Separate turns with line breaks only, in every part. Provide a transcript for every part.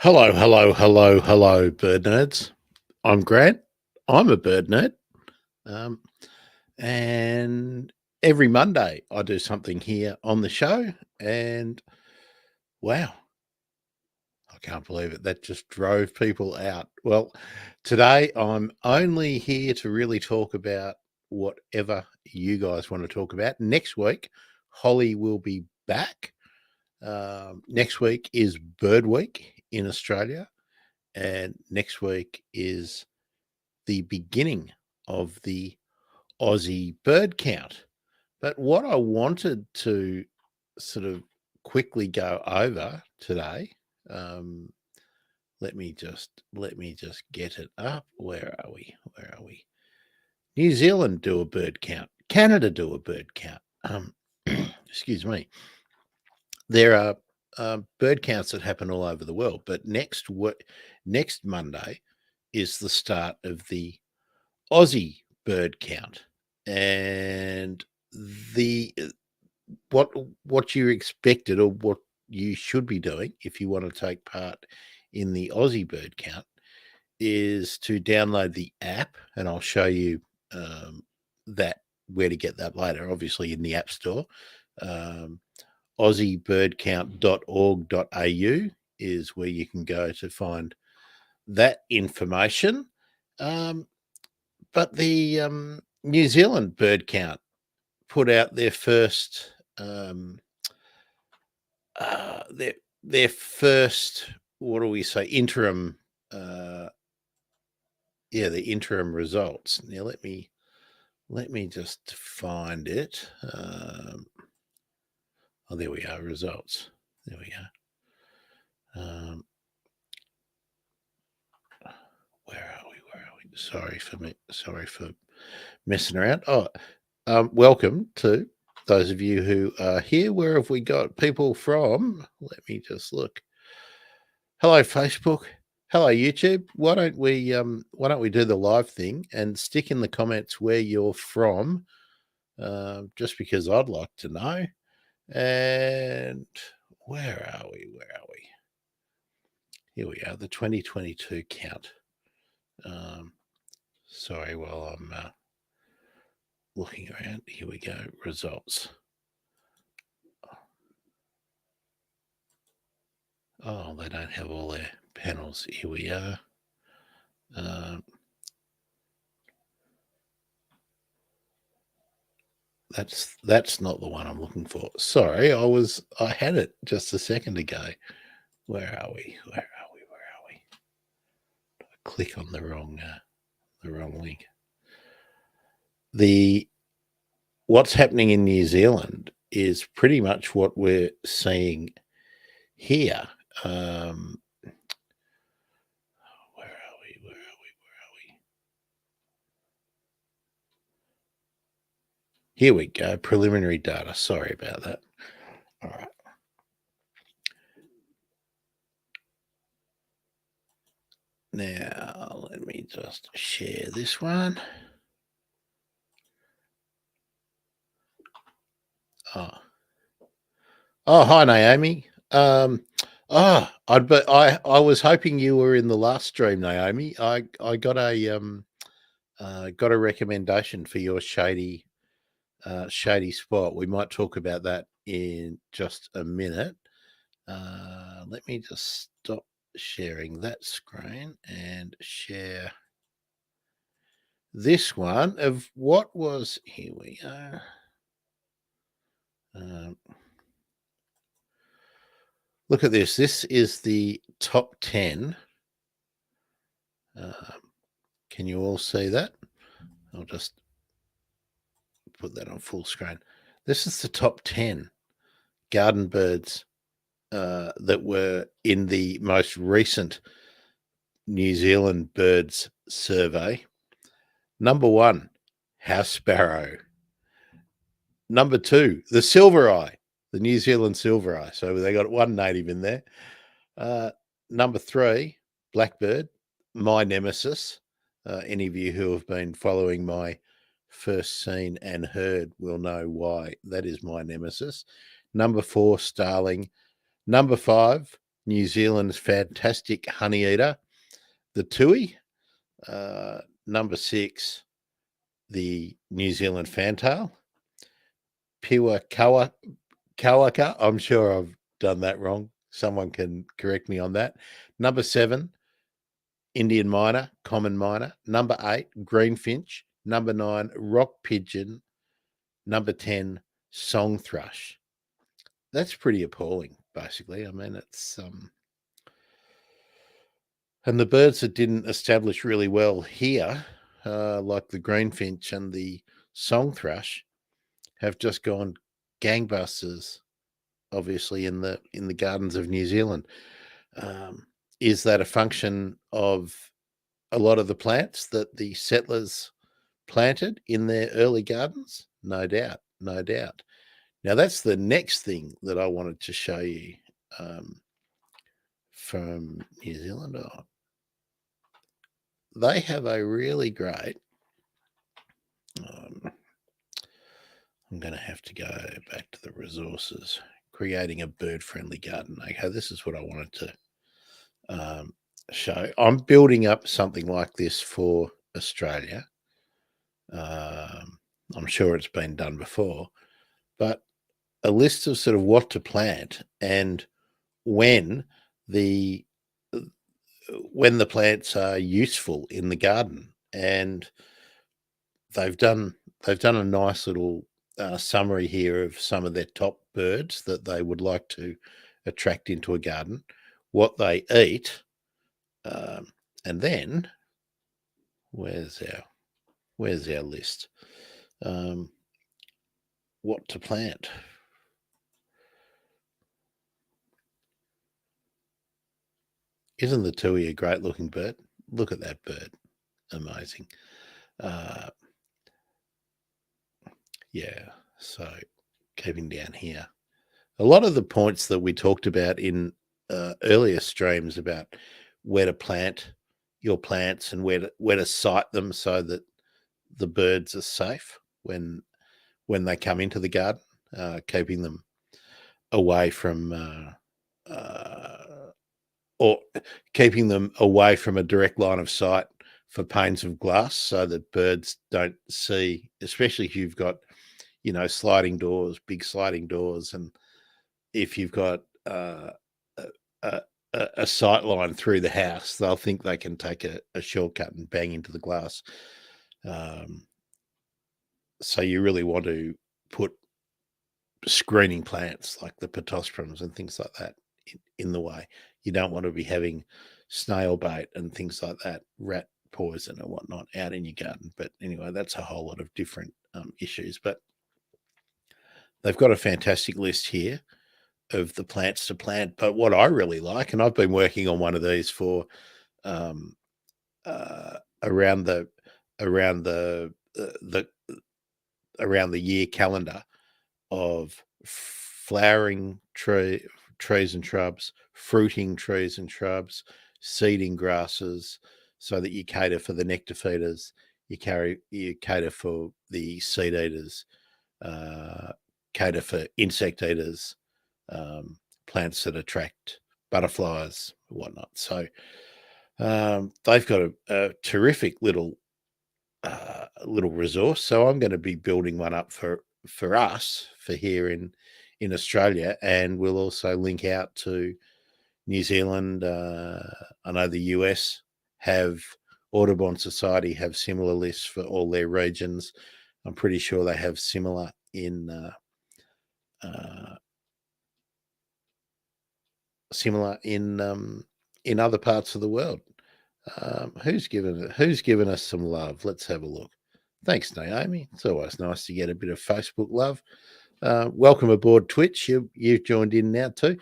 Hello, hello, hello, hello, bird nerds. I'm Grant. I'm a bird nerd. Um, and every Monday I do something here on the show. And wow, I can't believe it. That just drove people out. Well, today I'm only here to really talk about whatever you guys want to talk about. Next week, Holly will be back. Next week is Bird Week in Australia. And next week is the beginning of the Aussie Bird Count. But what I wanted to sort of quickly go over today, um, let me just get it up. Where are we? Where are we? New Zealand do a bird count. Canada do a bird count. Excuse me. There are bird counts that happen all over the world, but next Monday is the start of the Aussie Bird Count, and the what you expected or what you should be doing if you want to take part in the Aussie Bird Count is to download the app, and I'll show you that where to get that later. Obviously, in the App Store, AussieBirdCount.org.au is where you can go to find that information. But the New Zealand Bird Count put out their first their first, what do we say, interim the interim results. Now let me just find it. Oh, there we are, results. There we go. Where are we? Sorry for messing around. Welcome to those of you who are here. Where have we got people from? Let me just look. Hello, Facebook. Hello, YouTube. Why don't we do the live thing and stick in the comments where you're from? Just because I'd like to know. And where are we? Here we are, the 2022 count. Sorry, while I'm looking around. Here we go. Results. Oh, they don't have all their panels. Here we are. That's not the one I'm looking for. Sorry, I had it just a second ago. Where are we? I click on the wrong link. What's happening in New Zealand is pretty much what we're seeing here. Where are we? Here we go. Preliminary data. Sorry about that. All right. Now, let me just share this one. Oh, hi, Naomi. I was hoping you were in the last stream, Naomi. I got a recommendation for your shady spot. We might talk about that in just a minute. Let me just stop sharing that screen and share this one of what was. Here we are. Look at this. This is the top 10. Can you all see that? I'll just put that on full screen. This is the top 10 garden birds that were in the most recent New Zealand birds survey. Number 1, house sparrow. Number 2, the silver eye, the New Zealand silver eye. So they got one native in there. Number 3, blackbird, my nemesis. Any of you who have been following my first seen and heard will know why that is my nemesis. Number 4, starling. Number 5, New Zealand's fantastic honey eater, the tui. Number 6, the New Zealand Fantail. Piwa Kawaka. I'm sure I've done that wrong. Someone can correct me on that. Number 7, Indian Myna, Common Myna. Number 8, Greenfinch. Number 9, Rock Pigeon. Number 10, Song Thrush. That's pretty appalling, basically. I mean, it's and the birds that didn't establish really well here, like the greenfinch and the song thrush, have just gone gangbusters. Obviously, in the gardens of New Zealand, is that a function of a lot of the plants that the settlers planted in their early gardens? No doubt, no doubt. Now, that's the next thing that I wanted to show you from New Zealand. Oh, they have a really great. I'm going to have to go back to the resources. Creating a bird-friendly garden. Okay, this is what I wanted to show. I'm building up something like this for Australia. I'm sure it's been done before, but a list of sort of what to plant and when the plants are useful in the garden. And they've done a nice little summary here of some of their top birds that they would like to attract into a garden, what they eat, and then where's our list? What to plant. Isn't the tui a great looking bird? Look at that bird. Amazing. Yeah, so keeping down here. A lot of the points that we talked about in earlier streams about where to plant your plants and where to site them so that the birds are safe when they come into the garden, keeping them away from or keeping them away from a direct line of sight for panes of glass so that birds don't see, especially if you've got, sliding doors, big sliding doors, and if you've got a, sight line through the house, they'll think they can take a shortcut and bang into the glass. So you really want to put screening plants like the pittosporums and things like that in the way. You don't want to be having snail bait and things like that, rat poison and whatnot out in your garden. But anyway, that's a whole lot of different issues. But they've got a fantastic list here of the plants to plant. But what I really like, and I've been working on one of these for around the year calendar of flowering trees and shrubs, fruiting trees and shrubs, seeding grasses, so that you cater for the nectar feeders, you cater for the seed eaters, cater for insect eaters, plants that attract butterflies, whatnot. So they've got a terrific little resource. So I'm going to be building one up for us for here in Australia, and we'll also link out to New Zealand. I know the US have Audubon Society have similar lists for all their regions. I'm pretty sure they have similar in other parts of the world. Who's given us some love? Let's have a look. Thanks, Naomi. It's always nice to get a bit of Facebook love. Welcome aboard Twitch. You've joined in now too.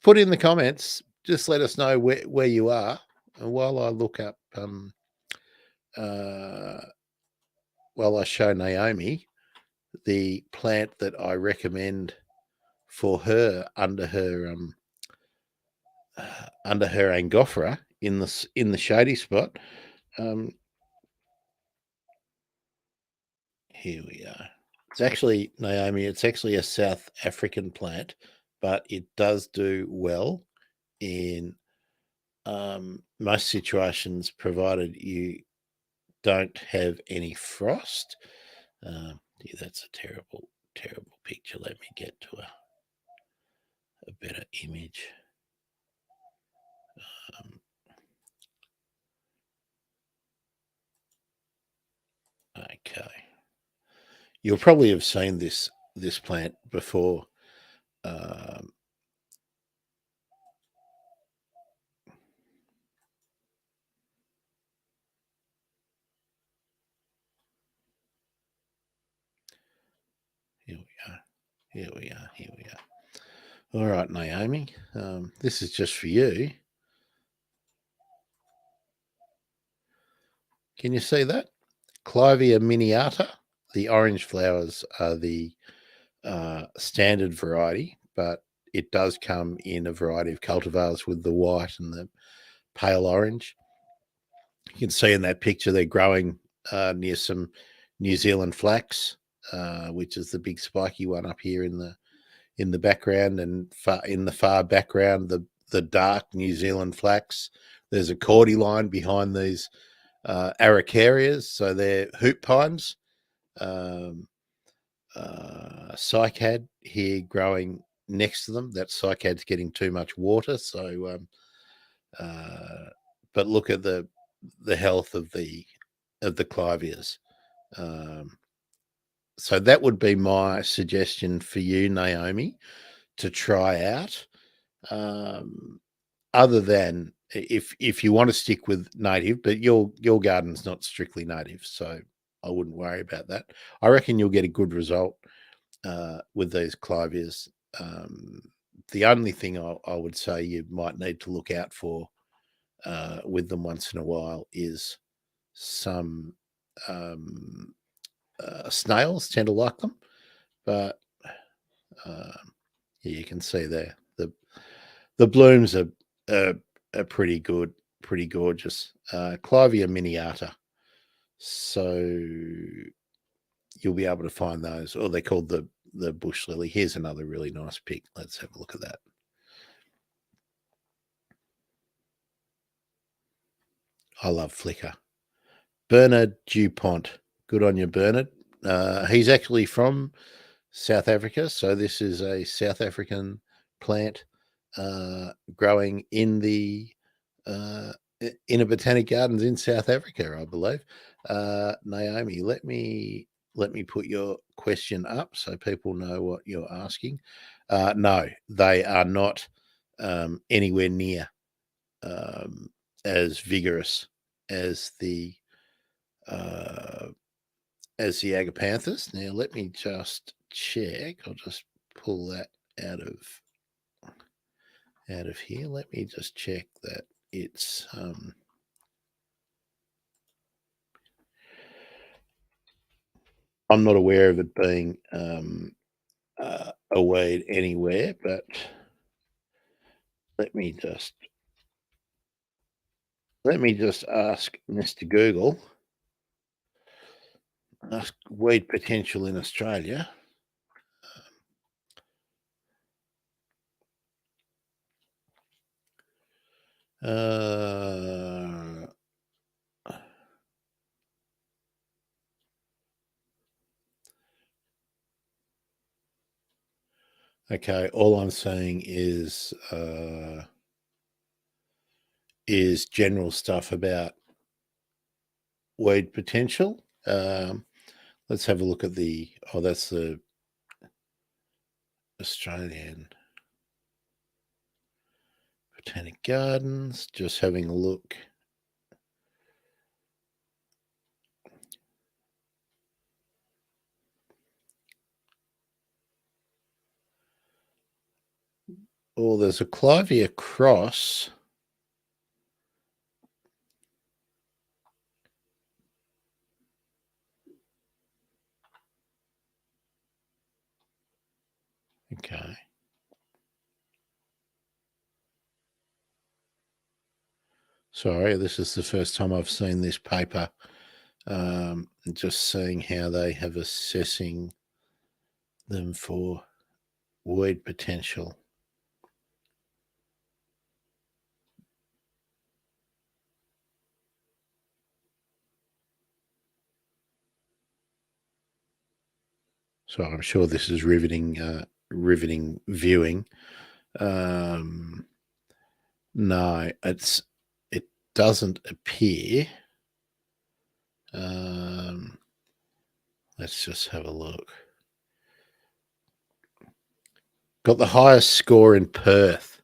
Put in the comments. Just let us know where you are, and while I look up, while I show Naomi the plant that I recommend for her under her Angophora in the shady spot. Here we are. It's actually, Naomi, it's actually a South African plant. but it does do well in most situations, provided you don't have any frost. Yeah, that's a terrible, terrible picture. Let me get to a better image. Okay. You'll probably have seen this plant before. Here we are. Here we are. Here we are. All right, Naomi. This is just for you. Can you see that? Clivia miniata. The orange flowers are the standard variety, but it does come in a variety of cultivars with the white and the pale orange. You can see in that picture they're growing near some New Zealand flax, which is the big spiky one up here in the background, and in the far background, the dark New Zealand flax. There's a cordy line behind these araucarias, so they're hoop pines. Cycad here growing next to them. That cycad's getting too much water, so but look at the health of the Clivias. So that would be my suggestion for you, Naomi, to try out. Other than if you want to stick with native, but your garden's not strictly native, so I wouldn't worry about that. I reckon you'll get a good result with these Clivias. The only thing I would say you might need to look out for with them once in a while is some snails tend to like them, but you can see there the blooms are pretty good, pretty gorgeous. Clivia miniata. So you'll be able to find those, or they're called the bush lily. Here's another really nice pic. Let's have a look at that. I love Flickr. Bernard Dupont. Good on you, Bernard. He's actually from South Africa, so this is a South African plant growing in the in a botanic gardens in South Africa, I believe. Naomi, let me put your question up so people know what you're asking. No, they are not anywhere near as vigorous as the agapanthus. Now let me just check. I'll just pull that out of here. Let me just check that it's I'm not aware of it being a weed anywhere, but let me just ask Mr. Google. Ask weed potential in Australia. Okay, all I'm saying is general stuff about weed potential. Let's have a look at the. Oh, that's the Australian Botanic Gardens. Just having a look. Oh, there's a Clivia cross. Okay. Sorry, this is the first time I've seen this paper. Just seeing how they have assessing them for weed potential. So I'm sure this is riveting viewing. No, it doesn't appear. Let's just have a look. Got the highest score in Perth.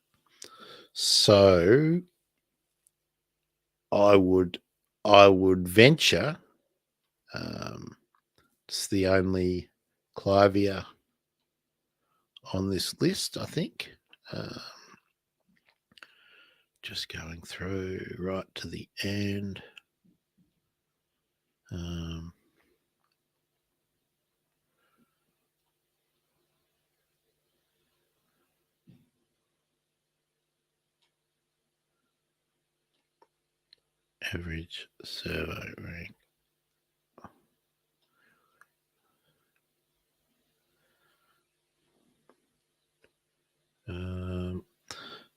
So I would venture. It's the only Clivia on this list, I think. Just going through right to the end. Average survey rank.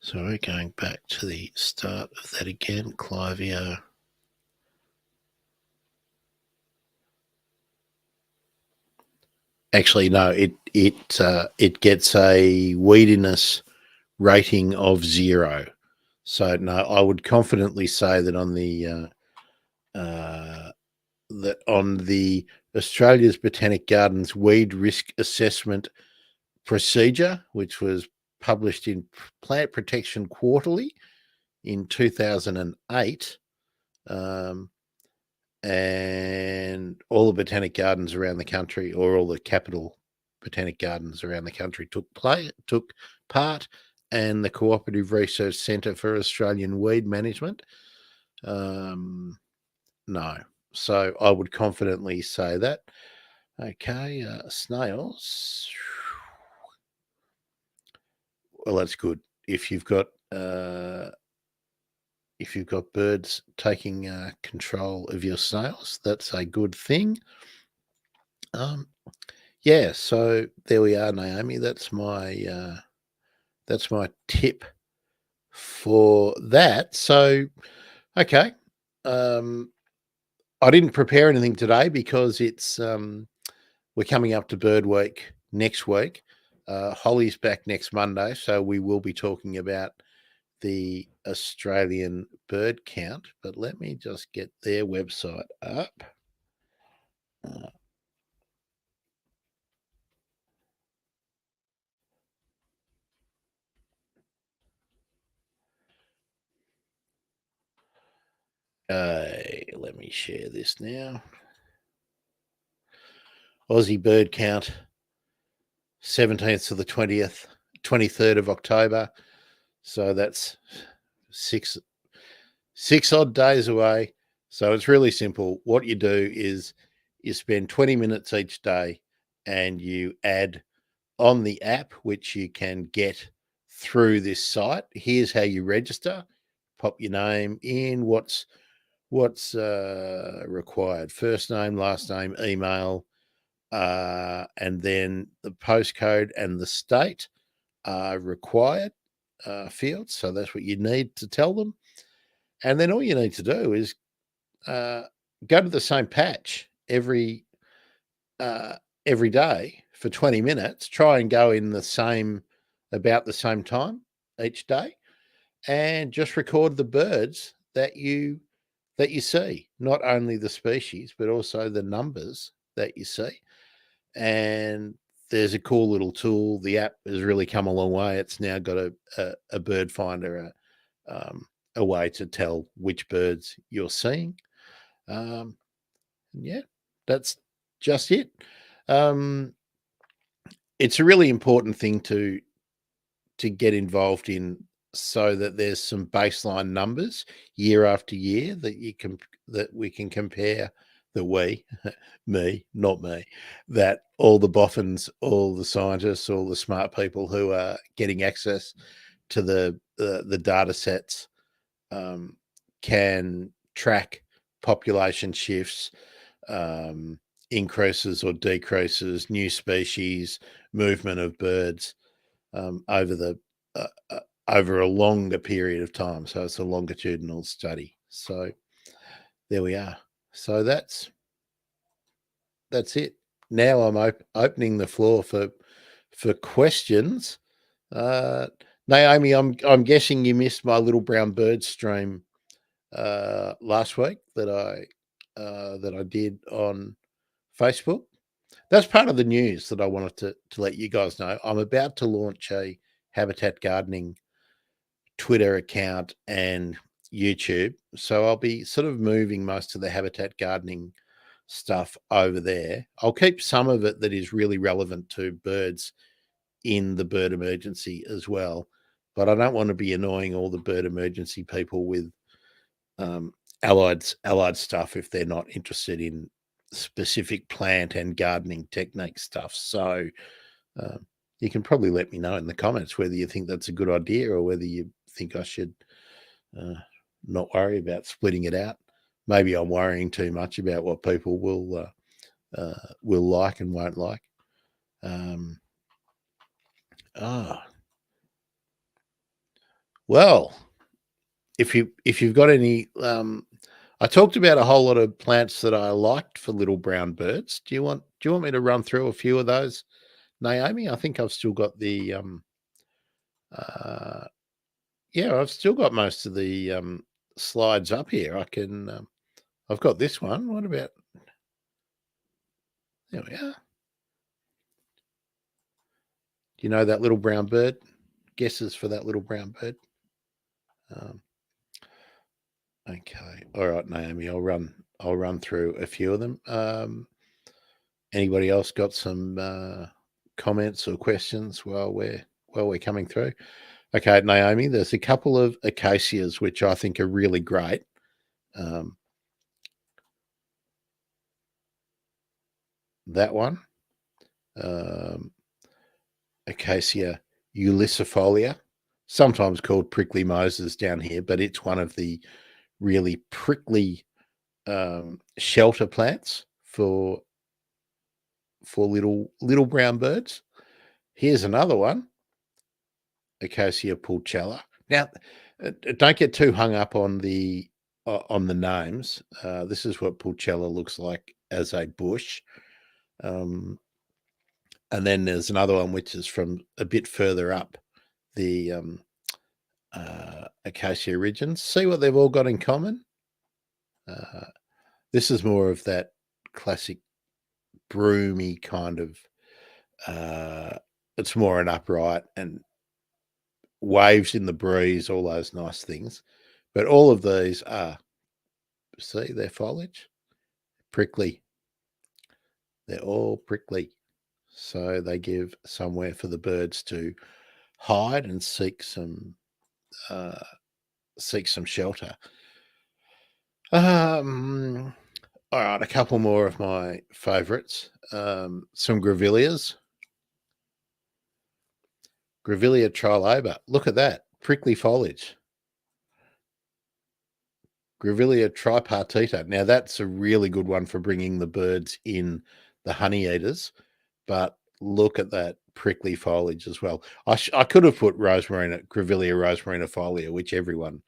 Sorry, going back to the start of that again. Clivia. Actually, no, it gets a weediness rating of 0. So no, I would confidently say that on the Australia's Botanic Gardens Weed Risk Assessment Procedure, which was published in Plant Protection Quarterly in 2008, and all the botanic gardens around the country, or all the capital botanic gardens around the country, took part, and the Cooperative Research Centre for Australian Weed Management. No. So I would confidently say that. Okay, snails. Well, that's good. If you've got birds taking control of your snails, that's a good thing. Yeah. So there we are, Naomi. That's my tip for that. So, okay. I didn't prepare anything today because it's we're coming up to Bird Week next week. Holly's back next Monday, so we will be talking about the Australian Bird Count. But let me just get their website up. Let me share this now. Aussie Bird Count, 17th to the 23rd of October. So that's six odd days away. So it's really simple. What you do is you spend 20 minutes each day and you add on the app, which you can get through this site. Here's how you register. Pop your name in, what's required: first name, last name, email, and then the postcode and the state are required fields. So that's what you need to tell them. And then all you need to do is go to the same patch every day for 20 minutes. Try and go in about the same time each day, and just record the birds that you see, not only the species but also the numbers that you see. And there's a cool little tool. The app has really come a long way. It's now got a bird finder, a way to tell which birds you're seeing. Yeah, that's just it. It's a really important thing to get involved in, so that there's some baseline numbers year after year that we can compare. Me, not me, that all the boffins, all the scientists, all the smart people who are getting access to the data sets can track population shifts, increases or decreases, new species, movement of birds over a longer period of time. So it's a longitudinal study. So there we are. So that's it. now I'm opening the floor for questions. Naomi, I'm guessing you missed my Little Brown Bird stream last week that I did on Facebook. That's part of the news that I wanted to let you guys know. I'm about to launch a habitat gardening Twitter account and YouTube. So I'll be sort of moving most of the habitat gardening stuff over there. I'll keep some of it that is really relevant to birds in the bird emergency as well. But I don't want to be annoying all the bird emergency people with allied stuff if they're not interested in specific plant and gardening technique stuff. So you can probably let me know in the comments whether you think that's a good idea or whether you think I should not worry about splitting it out. Maybe I'm worrying too much about what people will like and won't like. Well, if you've got any, I talked about a whole lot of plants that I liked for little brown birds. Do you want me to run through a few of those, Naomi? I think I've still got the yeah, I've still got most of the slides up here. I can I've got this one. What about, there we are. Do you know that little brown bird? Guesses for that little brown bird? Okay. All right, Naomi, I'll run through a few of them. Anybody else got some comments or questions while we're coming through? Okay, Naomi, there's a couple of acacias which I think are really great. That one, Acacia Ulyssifolia, sometimes called prickly Moses down here, but it's one of the really prickly shelter plants for little brown birds. Here's another one, Acacia Pochella. Now, don't get too hung up on the names. This is what Pochella looks like as a bush. And then there's another one which is from a bit further up the Acacia regions. See what they've all got in common? This is more of that classic broomy kind of, it's more an upright and waves in the breeze, all those nice things. But all of these are, see their foliage? Prickly. They're all prickly. So they give somewhere for the birds to hide and seek some shelter. All right, a couple more of my favorites. Some Gravilias. Grevilia triloba. Look at that. Prickly foliage. Grevilia tripartita. Now, that's a really good one for bringing the birds in, the honey eaters. But look at that prickly foliage as well. I could have put Grevilia Rosemarinifolia, which everyone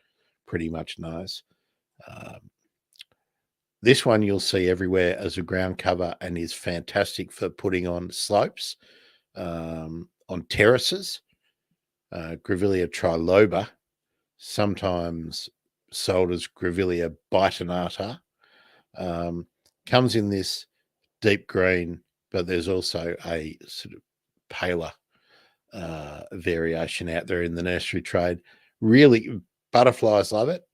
pretty much knows. This one you'll see everywhere as a ground cover and is fantastic for putting on slopes, on terraces. Grevilia triloba, sometimes sold as Grevilia bitonata, comes in this deep green, but there's also a sort of paler variation out there in the nursery trade. Really, butterflies love it.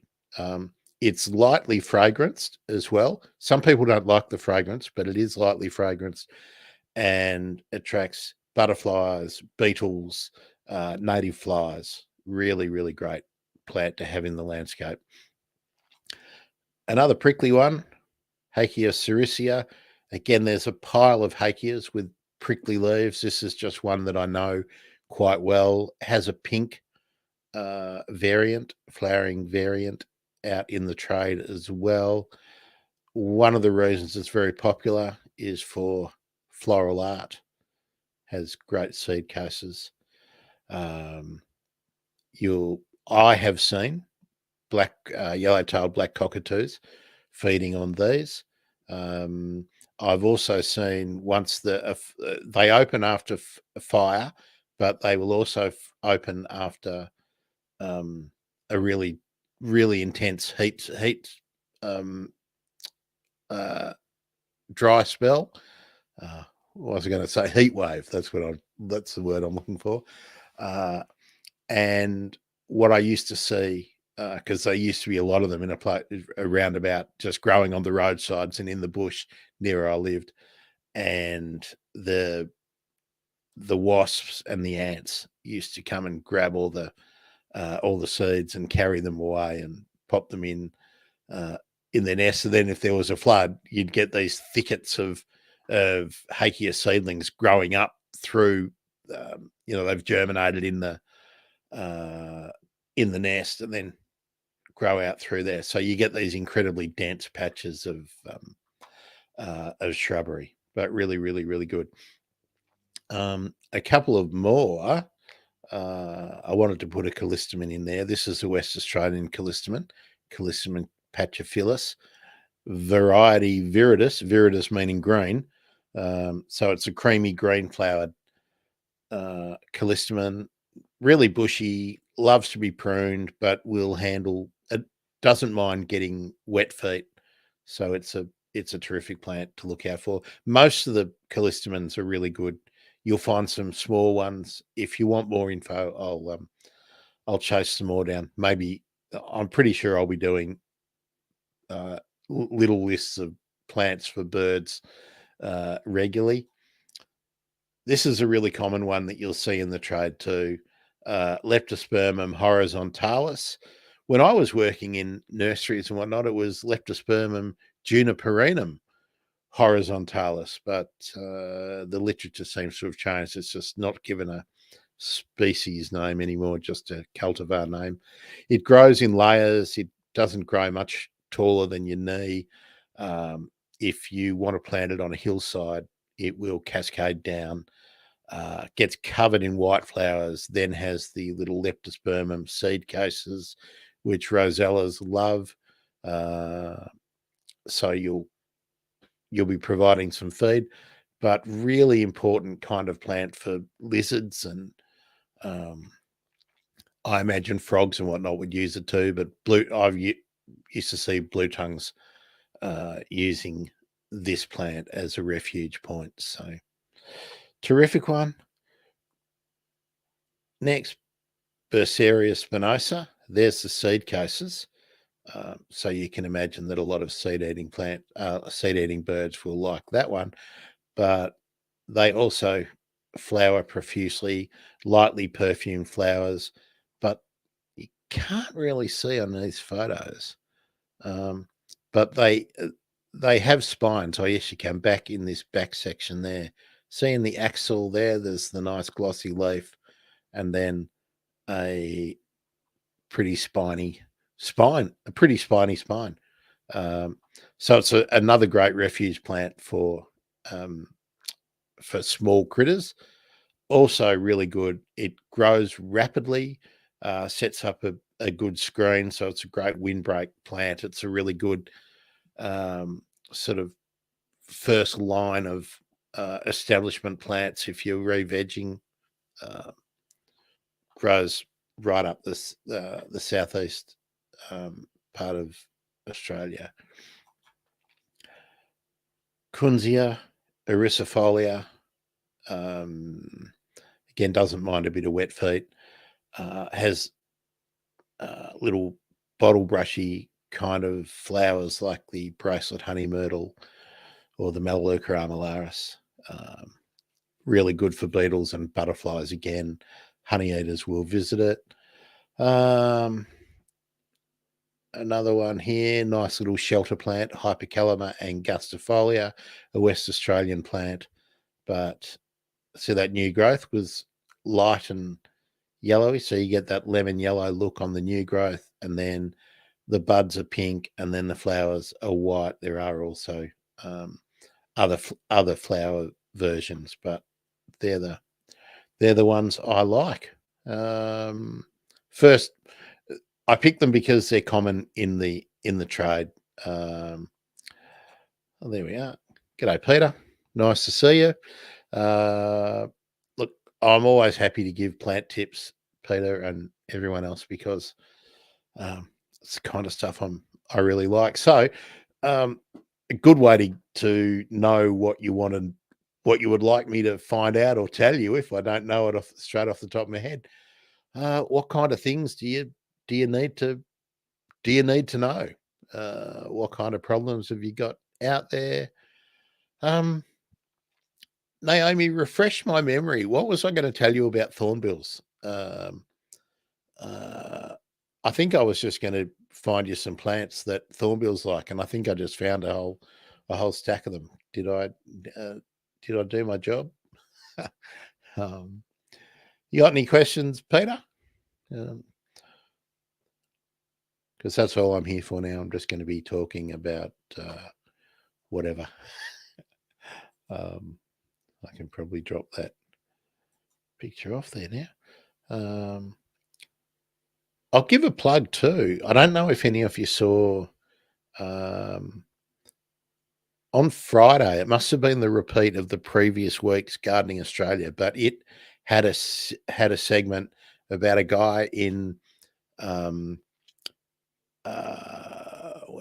It's lightly fragranced as well. Some people don't like the fragrance, but it is lightly fragranced and attracts butterflies, beetles, native flies. Really, really great plant to have in the landscape. Another prickly one, Hakia Cerusia. Again, there's a pile of Hakias with prickly leaves. This is just one that I know quite well. Has a pink flowering variant out in the trade as well. One of the reasons it's very popular is for floral art. Has great seed cases. I have seen yellow-tailed black cockatoos feeding on these. I've also seen once they open after fire, but they will also open after a really, really intense heat dry spell. What was I going to say? Heat wave. That's the word I'm looking for. And what I used to see, because there used to be a lot of them in a roundabout, just growing on the roadsides and in the bush near where I lived, and the wasps and the ants used to come and grab all the seeds and carry them away and pop them in their nest. And then if there was a flood, you'd get these thickets of Hakia seedlings growing up through. They've germinated in the nest and then grow out through there. So you get these incredibly dense patches of shrubbery, but really, really, really good. A couple of more. I wanted to put a callistemon in there. This is a West Australian callistemon pachyphilus, variety viridis meaning green. So it's a creamy green flowered callistemon, really bushy, loves to be pruned, but it doesn't mind getting wet feet. So it's a terrific plant to look out for. Most of the callistemons are really good. You'll find some small ones. If you want more info, I'll chase some more down. Maybe I'm pretty sure I'll be doing little lists of plants for birds regularly. This is a really common one that you'll see in the trade too. Leptospermum horizontalis. When I was working in nurseries and whatnot, it was Leptospermum juniperinum horizontalis, but the literature seems to have changed. It's just not given a species name anymore, just a cultivar name. It grows in layers. It doesn't grow much taller than your knee. If you want to plant it on a hillside, it will cascade down, gets covered in white flowers, then has the little leptospermum seed cases, which rosellas love. So you'll be providing some feed, but really important kind of plant for lizards, and I imagine frogs and whatnot would use it too. But I've used to see blue tongues using this plant as a refuge point. So terrific one. Next, Berseria spinosa. There's the seed cases. So you can imagine that a lot of seed-eating birds will like that one. But they also flower profusely, lightly perfumed flowers, but you can't really see on these photos. But they have spines. Oh yes, you can back in this back section there. See in the axil there's the nice glossy leaf, and then a pretty spiny spine. So it's another great refuge plant for small critters. Also really good. It grows rapidly, sets up a good screen, so it's a great windbreak plant. It's a really good sort of first line of establishment plants if you're re-vegging. Grows right up the southeast part of Australia. Kunzia Erisopholia, again, doesn't mind a bit of wet feet. Has little bottle brushy kind of flowers like the bracelet honey myrtle or the Melaleuca armillaris. Really good for beetles and butterflies. Again, honey eaters will visit it. Another one here, nice little shelter plant, Hypercalama angustifolia, a West Australian plant. But see that new growth was light and yellowy, so you get that lemon yellow look on the new growth, and then the buds are pink, and then the flowers are white. There are also other flower versions, but they're the ones I like. First, I picked them because they're common in the trade. Oh, there we are. G'day, Peter. Nice to see you. Look, I'm always happy to give plant tips, Peter, and everyone else, because it's the kind of stuff I really like. So, a good way to know what you want and what you would like me to find out or tell you if I don't know it straight off the top of my head. What kind of things do you need to know? What kind of problems have you got out there? Naomi, refresh my memory. What was I going to tell you about thornbills? Uh, I think I was just going to find you some plants that thornbills like, and I think I just found a whole stack of them. Did I do my job? You got any questions, Peter? Because that's all I'm here for now. I'm just going to be talking about whatever. I can probably drop that picture off there now. I'll give a plug too. I don't know if any of you saw on Friday, it must have been the repeat of the previous week's Gardening Australia, but it had a segment about a guy in where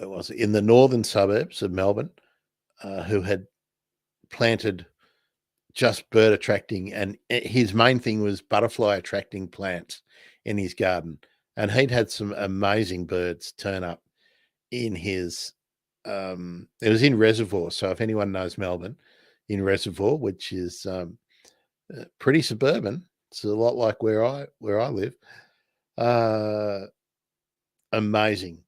was it? In the northern suburbs of Melbourne, who had planted just bird attracting, and his main thing was butterfly attracting plants in his garden. And he'd had some amazing birds turn up in his it was in Reservoir. So if anyone knows Melbourne, in Reservoir, which is pretty suburban, it's a lot like where I live. Amazing.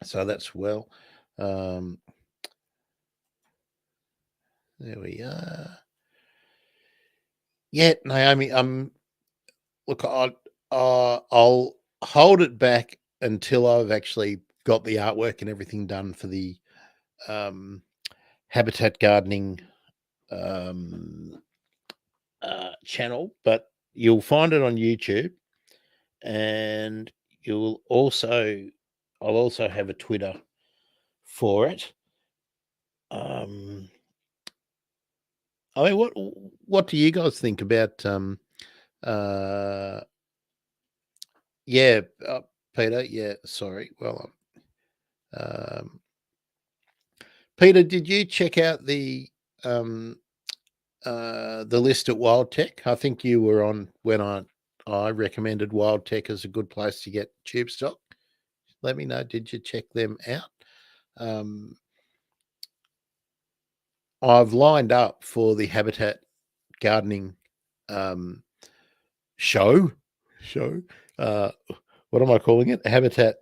So that's well. There we are. Yeah, Naomi. Look, I'll hold it back until I've actually got the artwork and everything done for the habitat gardening channel. But you'll find it on YouTube, and I'll also have a Twitter for it. I mean, what do you guys think about yeah, Peter, yeah, sorry. Well, Peter, did you check out the list at Wild Tech? I think you were on when I recommended Wild Tech as a good place to get tube stock. Let me know, did you check them out? I've lined up for the habitat gardening show. What am I calling it? Habitat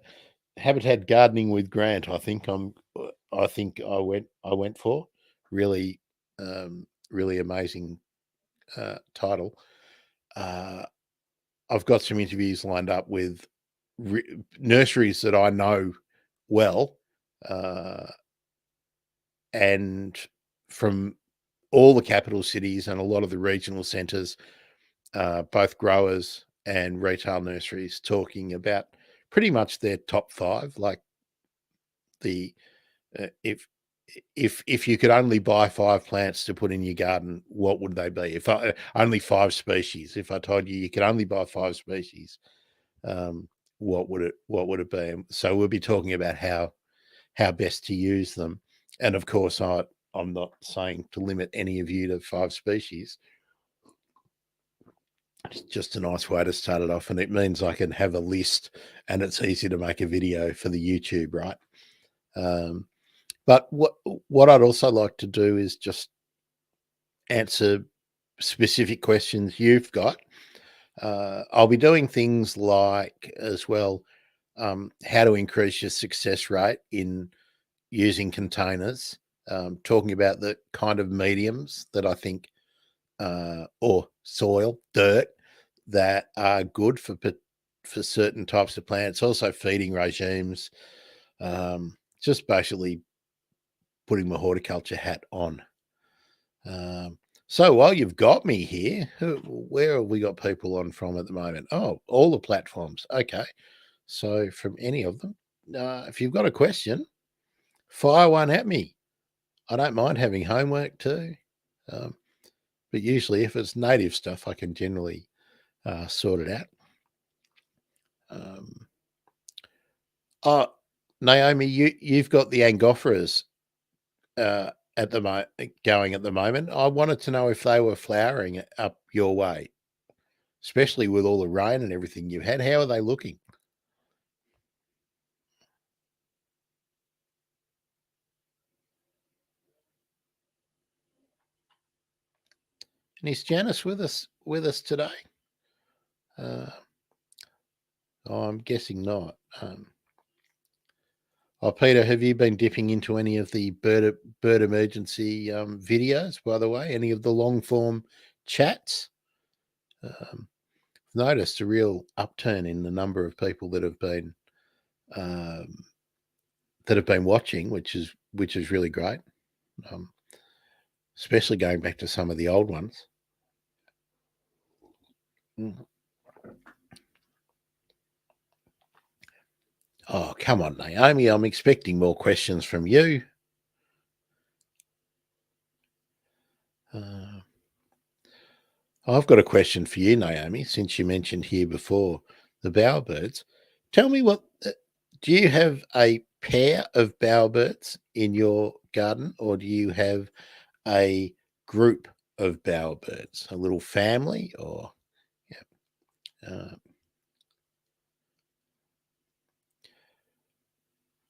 gardening with Grant. I think I went for really amazing title. I've got some interviews lined up with nurseries that I know well, and from all the capital cities and a lot of the regional centres, both growers and retail nurseries, talking about pretty much their top 5. Like the if you could only buy 5 plants to put in your garden, what would they be? If only 5 species. If I told you could only buy 5 species, what would it be? So we'll be talking about how best to use them. And of course, I'm not saying to limit any of you to 5 species. It's just a nice way to start it off, and it means I can have a list, and it's easy to make a video for the YouTube, right? But what I'd also like to do is just answer specific questions you've got. I'll be doing things like, as well, how to increase your success rate in using containers, talking about the kind of mediums that I think, or soil, dirt, that are good for certain types of plants, also feeding regimes, just basically putting my horticulture hat on. So while you've got me here, where have we got people on from at the moment? Oh, all the platforms. Okay. So from any of them, if you've got a question, Fire one at me. I don't mind having homework too. But usually if it's native stuff, I can generally sort it out. Naomi, you've got the Angophoras going at the moment. I wanted to know if they were flowering up your way, especially with all the rain and everything you had. How are they looking? And is Janice with us today? I'm guessing not. Peter, have you been dipping into any of the bird emergency videos, by the way? Any of the long form chats? Noticed a real upturn in the number of people that have been watching, which is really great. Especially going back to some of the old ones. Oh, come on, Naomi. I'm expecting more questions from you. I've got a question for you, Naomi, since you mentioned here before the bowerbirds. Tell me do you have a pair of bowerbirds in your garden, or do you have a group of bowerbirds, a little family, or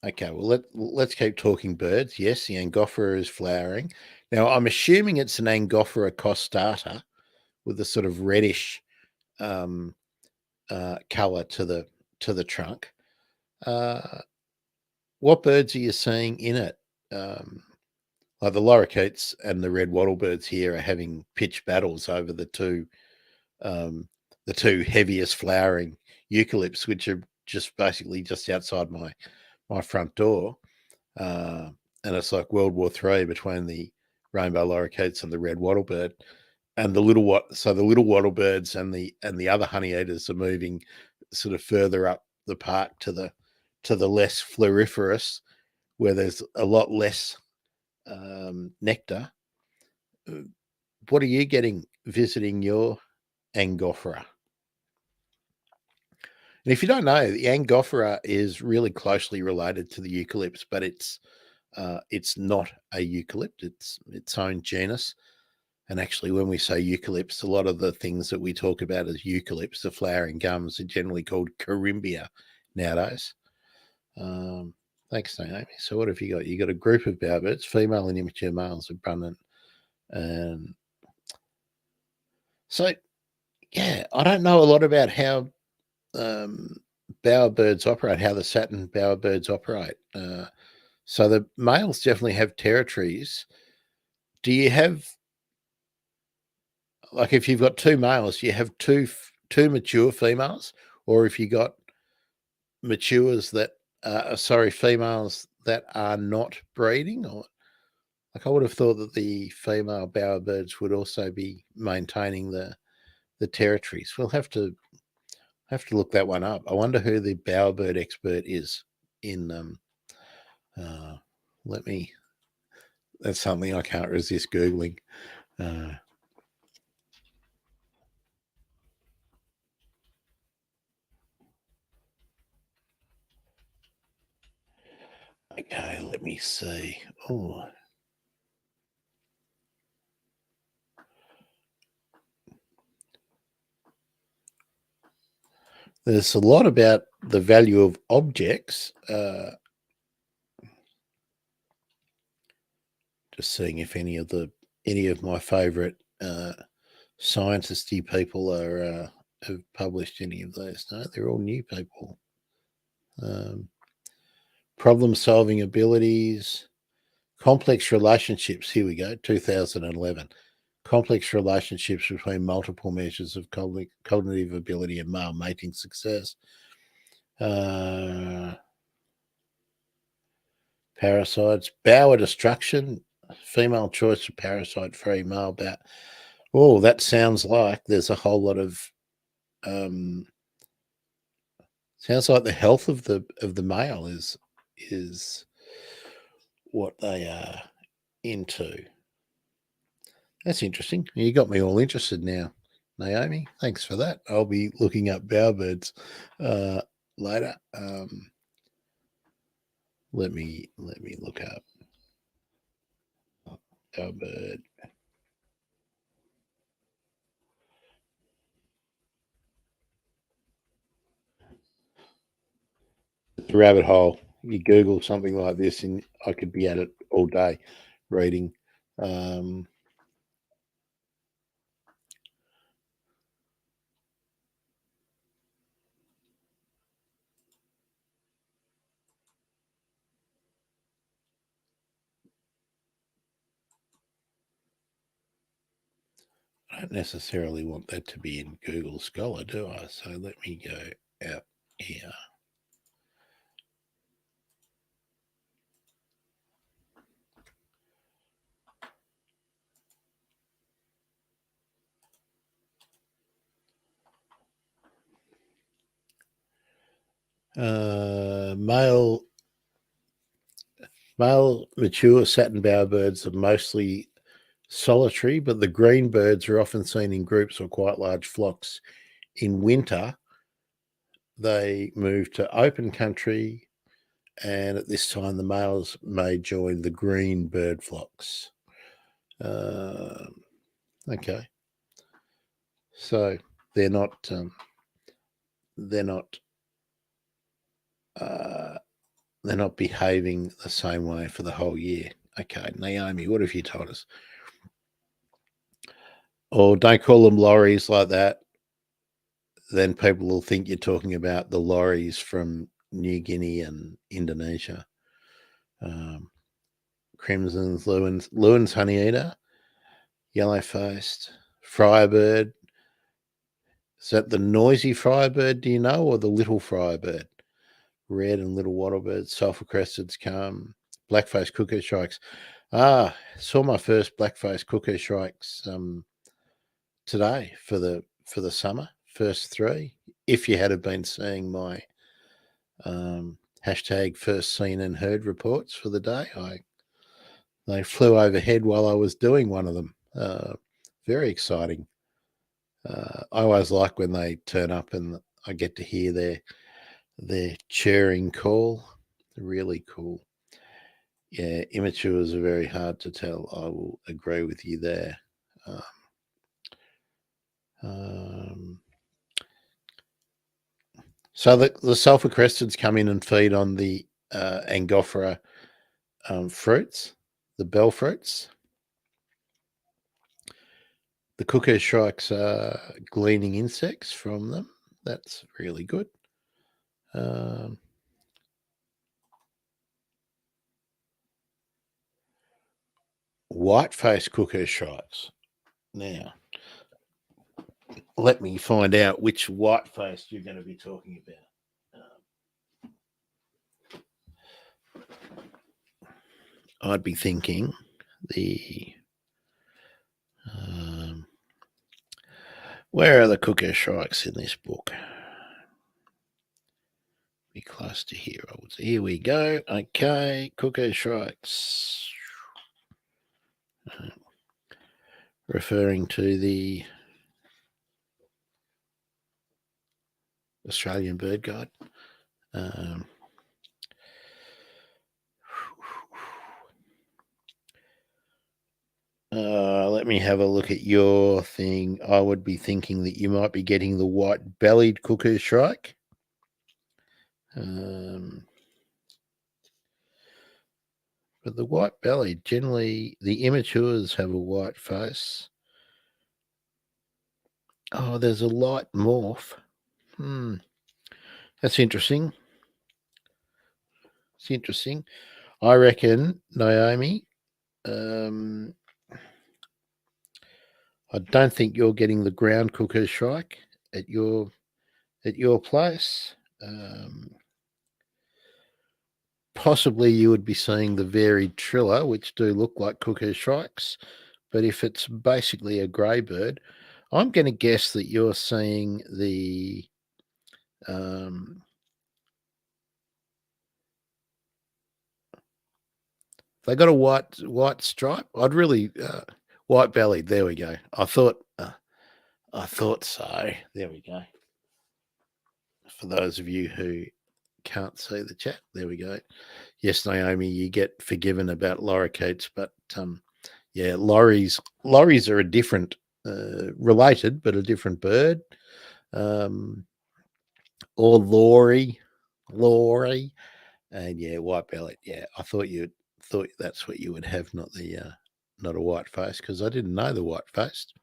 okay, well, let's keep talking birds. Yes, the Angophora is flowering. Now, I'm assuming it's an Angophora costata with a sort of reddish color to the trunk. What birds are you seeing in it? Like the lorikeets and the red wattlebirds here are having pitched battles over the two heaviest flowering eucalypts, which are just basically just outside my front door. And it's like World War III between the rainbow lorikeets and the red wattlebird. And the little wattlebirds and the other honey eaters are moving sort of further up the park to the less floriferous, where there's a lot less nectar. What are you getting visiting your Angophora? And if you don't know, the Angophora is really closely related to the eucalypts, but it's not a eucalypt. It's its own genus. And actually, when we say eucalypts, a lot of the things that we talk about as eucalypts, the flowering gums, are generally called Corimbia nowadays. Thanks, Naomi. So what have you got? You got a group of bowerbirds, female and immature males abundant. And so, yeah, I don't know a lot about how bowerbirds operate, how the satin bowerbirds operate. So the males definitely have territories. Do you have, like, if you've got two males, you have two mature females, or if you got matures that females that are not breeding? Or, like, I would have thought that the female bowerbirds would also be maintaining the territories. We'll have to look that one up. I wonder who the bowerbird expert is in let me, that's something I can't resist Googling. Okay, let me see. Oh, there's a lot about the value of objects. Just seeing if any of my favourite scientisty people have published any of those. No, they're all new people. Problem-solving abilities, complex relationships. Here we go, 2011. Complex relationships between multiple measures of cognitive ability and male mating success. Parasites, bower destruction, female choice of parasite-free male bower. Oh, that sounds like there's a whole lot of sounds like the health of the male is what they are into. That's interesting. You got me all interested now, Naomi. Thanks for that. I'll be looking up bowerbirds later. Let me look up bowerbird. It's a rabbit hole. You Google something like this, and I could be at it all day reading. I don't necessarily want that to be in Google Scholar, do I? So let me go out here. Male mature satin bowerbirds are mostly solitary, but the green birds are often seen in groups or quite large flocks. In winter, they move to open country, and at this time, the males may join the green bird flocks. Okay, so they're not they're not behaving the same way for the whole year. Okay, Naomi, what have you told us? Or don't call them lorries like that. Then people will think you're talking about the lorries from New Guinea and Indonesia. Crimsons, Lewin's honeyeater, yellow-faced, friarbird. Is that the noisy friarbird, do you know, or the little friarbird? Red and little wattlebirds, sulphur-cresteds come, black-faced cuckoo shrikes. Saw my first black-faced cuckoo shrikes today for the summer, first three. If you had been seeing my hashtag first seen and heard reports for the day, they flew overhead while I was doing one of them. Very exciting. I always like when they turn up and I get to hear their churring call. Really cool. Yeah, immatures are very hard to tell. I will agree with you there. So the sulphur cresteds come in and feed on the Angophora fruits, the bell fruits. The cuckoo shrikes are gleaning insects from them. That's really good. White-faced cuckoo shrikes. Now, let me find out which white-faced you're going to be talking about. I'd be thinking where are the cuckoo shrikes in this book? Be close to here, I would say. Here we go. Okay, cuckoo shrikes. Referring to the Australian Bird Guide. Let me have a look at your thing. I would be thinking that you might be getting the white-bellied cuckoo shrike. But the white-bellied, generally, the immatures have a white face. Oh, there's a light morph. That's interesting. It's interesting. I reckon, Naomi, I don't think you're getting the ground cuckoo shrike at your place. Possibly you would be seeing the varied triller, which do look like cuckoo shrikes. But if it's basically a grey bird, I'm going to guess that you're seeing the They got a white stripe. I'd really white bellied. There we go. I thought so. There we go. For those of you who can't see the chat, there we go. Yes, Naomi, you get forgiven about lorikeets, but yeah, lories are a different, related, but a different bird. Or Laurie, and yeah, white bellied. Yeah, I thought that's what you would have, not a white face, because I didn't know the white faced.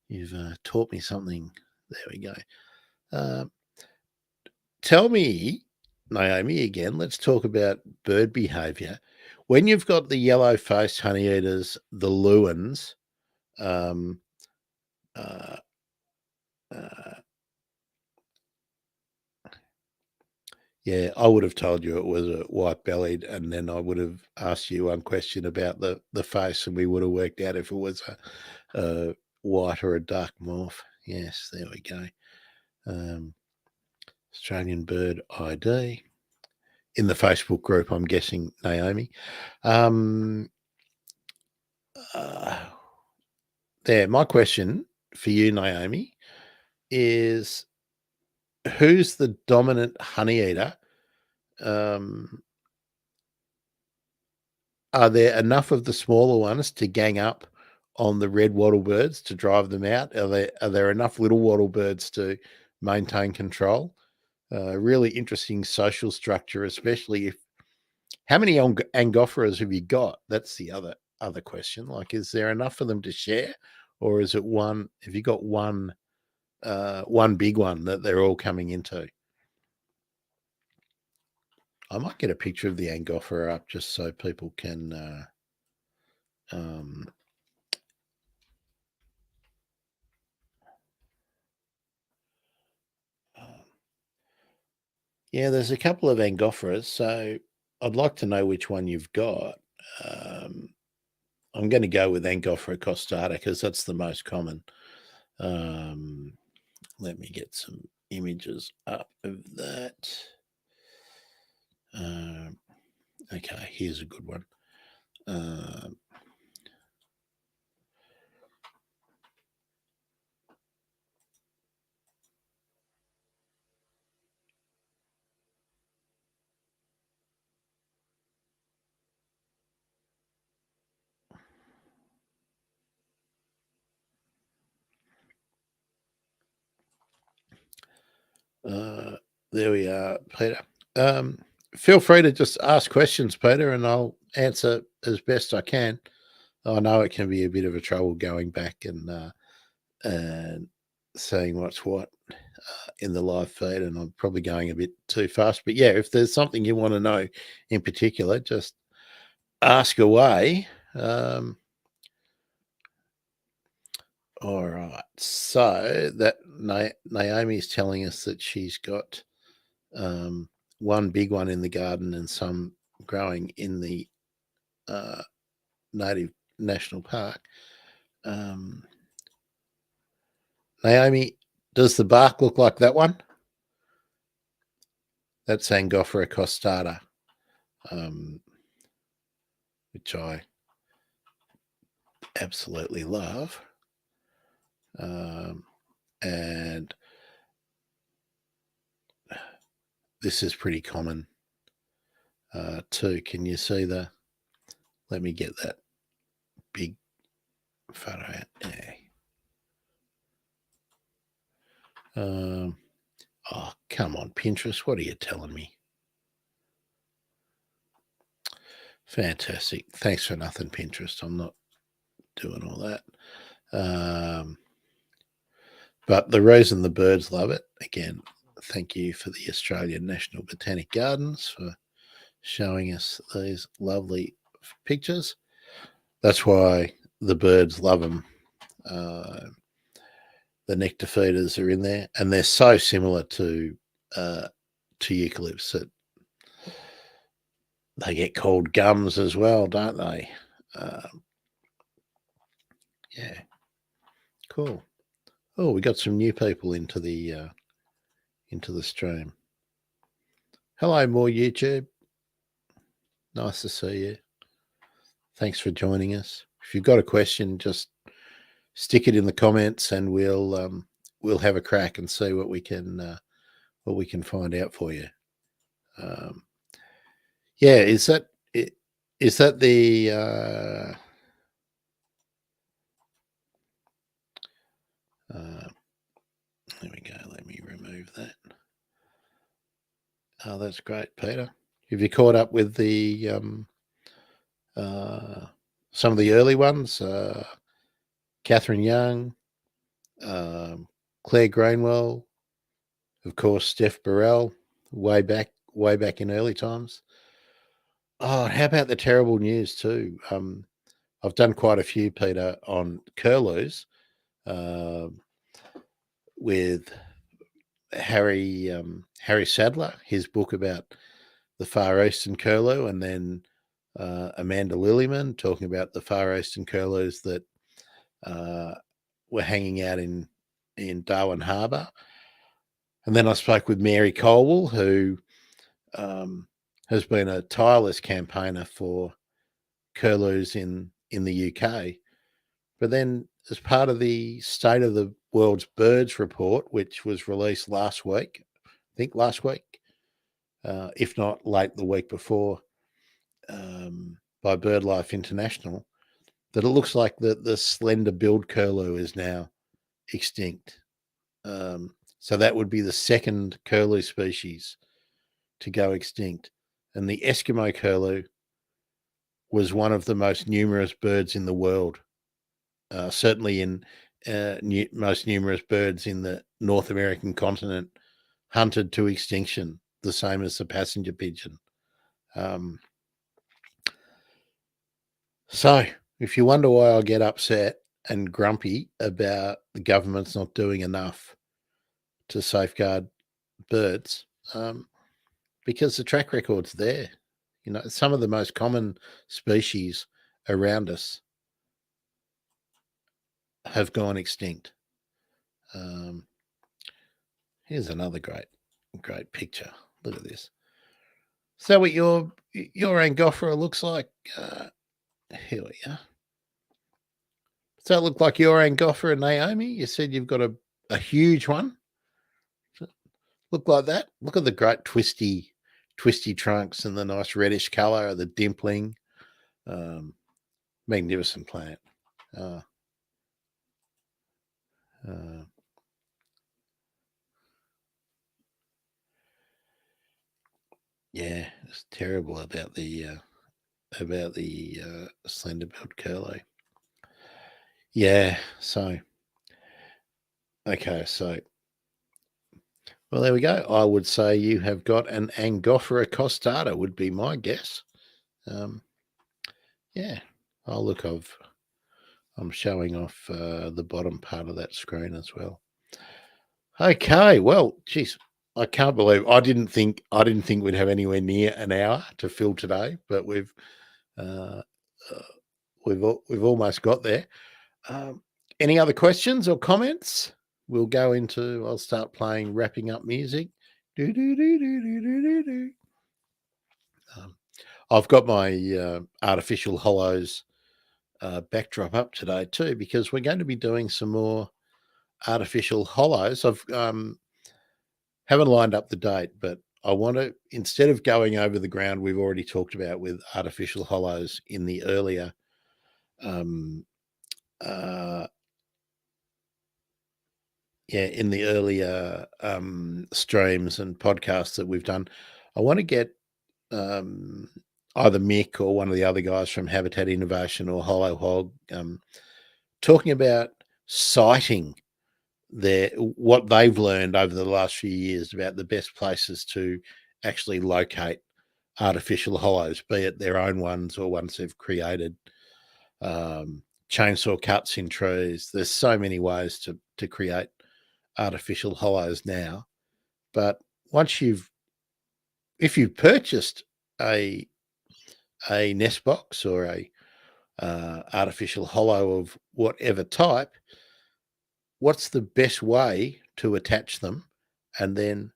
You've taught me something. There we go. Tell me, Naomi, again, let's talk about bird behavior. When you've got the yellow-faced honeyeaters, the Lewins, uh, uh, yeah, I would have told you it was a white-bellied, and then I would have asked you one question about the face, and we would have worked out if it was a white or a dark morph. Yes, there we go. Australian Bird ID. In the Facebook group, I'm guessing, Naomi. There, my question for you, Naomi, is who's the dominant honeyeater? Are there enough of the smaller ones to gang up on the red wattlebirds to drive them out? Are there enough little wattlebirds to maintain control? Really interesting social structure, especially if how many angophoras have you got? That's the other question. Like, is there enough for them to share, or is it one? Have you got one big one that they're all coming into? I might get a picture of the Angophora up just so people can yeah, there's a couple of Angophoras, so I'd like to know which one you've got. I'm going to go with Angophora costata because that's the most common. Let me get some images up of that. Okay, here's a good one. There we are, Peter. Feel free to just ask questions, Peter, and I'll answer as best I can. I know it can be a bit of a trouble going back and seeing what's what in the live feed, and I'm probably going a bit too fast. But yeah, if there's something you want to know in particular, just ask away. All right. So that Naomi is telling us that she's got one big one in the garden and some growing in the native national park. Naomi, does the bark look like that one? That's Angophora costata, which I absolutely love. And this is pretty common too. Can you see let me get that big photo out there. Oh, come on, Pinterest. What are you telling me? Fantastic. Thanks for nothing, Pinterest. I'm not doing all that. But the reason the birds love it, again, thank you for the Australian National Botanic Gardens for showing us these lovely pictures. That's why the birds love them. The nectar feeders are in there, and they're so similar to eucalypts that they get called gums as well, don't they? Yeah, cool. Oh, we got some new people into the stream. Hello, more YouTube. Nice to see you.
Thanks for joining us. If you've got a question, just stick it in the comments, and we'll have a crack and see what we can find out for you. Yeah, is that the there we go. Let me remove that. Oh, that's great, Peter. Have you caught up with the some of the early ones? Catherine Young, Claire Grainwell, of course, Steph Burrell, way back in early times. Oh, how about the terrible news too? I've done quite a few, Peter, on curlews with Harry Sadler, his book about the Far Eastern curlew, and then Amanda Lillyman talking about the Far Eastern curlews that were hanging out in Darwin Harbour. And then I spoke with Mary Colwell, who has been a tireless campaigner for curlews in the UK. But then, as part of the State of the World's Birds report, which was released last week, I think last week, if not late the week before, by BirdLife International, that it looks like the slender-billed curlew is now extinct. So that would be the second curlew species to go extinct. And the Eskimo curlew was one of the most numerous birds in the world, certainly in most numerous birds in the North American continent, hunted to extinction, the same as the passenger pigeon. So if you wonder why I get upset and grumpy about the government's not doing enough to safeguard birds, because the track record's there. You know, some of the most common species around us have gone extinct. Here's another great picture. Look at this. Is that what your Angophora looks like? Here we are. Does that look like your Angophora, Naomi? You said you've got a huge one. Look like that. Look at the great twisty trunks and the nice reddish colour, the dimpling. Magnificent plant. Yeah, it's terrible about the slender-billed curlew. Yeah, so okay, so well, there we go. I would say you have got an Angophora costata, would be my guess. Yeah, oh look, I'm showing off the bottom part of that screen as well. Okay, well, geez, I can't believe I didn't think we'd have anywhere near an hour to fill today, but we've almost got there. Any other questions or comments? We'll go into. I'll start playing wrapping up music. I've got my artificial hollows backdrop up today too, because we're going to be doing some more artificial hollows. I've haven't lined up the date, but I want to, instead of going over the ground we've already talked about with artificial hollows in the earlier streams and podcasts that we've done, I want to get either Mick or one of the other guys from Habitat Innovation or Hollow Hog talking about sighting what they've learned over the last few years about the best places to actually locate artificial hollows, be it their own ones or ones they've created. Chainsaw cuts in trees. There's so many ways to create artificial hollows now. But if you've purchased a nest box or a artificial hollow of whatever type, what's the best way to attach them, and then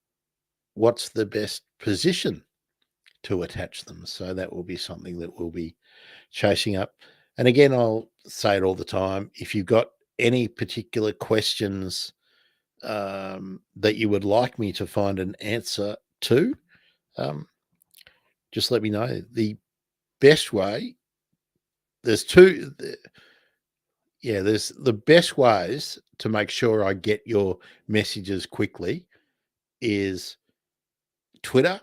what's the best position to attach them? So that will be something that we'll be chasing up. And again, I'll say it all the time. If you've got any particular questions that you would like me to find an answer to, just let me know. The best way, there's the best ways to make sure I get your messages quickly is Twitter,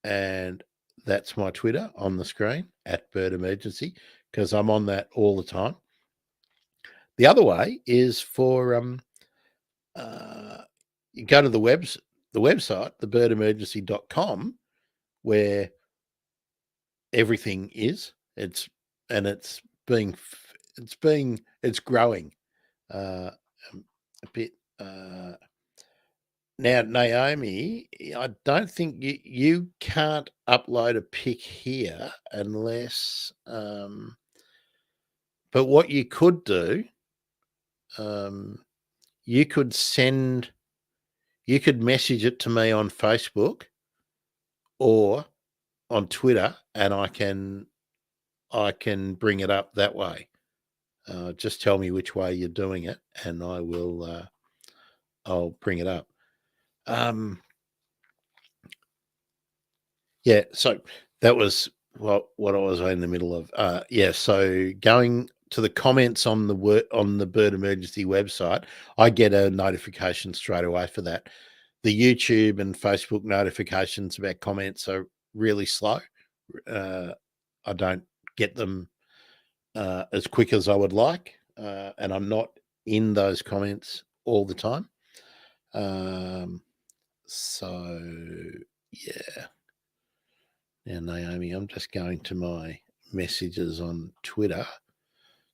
and that's my Twitter on the screen at Bird Emergency, because I'm on that all the time. The other way is for you go to the website, thebirdemergency.com, where everything is. It's growing a bit. Now, Naomi, I don't think you can't upload a pic here unless. But what you could do, you could message it to me on Facebook or on Twitter, and I can bring it up that way. Just tell me which way you're doing it, and I will. I'll bring it up. Yeah. So that was what I was in the middle of. So going to the comments on the Bird Emergency website, I get a notification straight away for that. The YouTube and Facebook notifications about comments are really slow. I don't get them as quick as I would like, and I'm not in those comments all the time. So yeah. Now, Naomi, I'm just going to my messages on Twitter,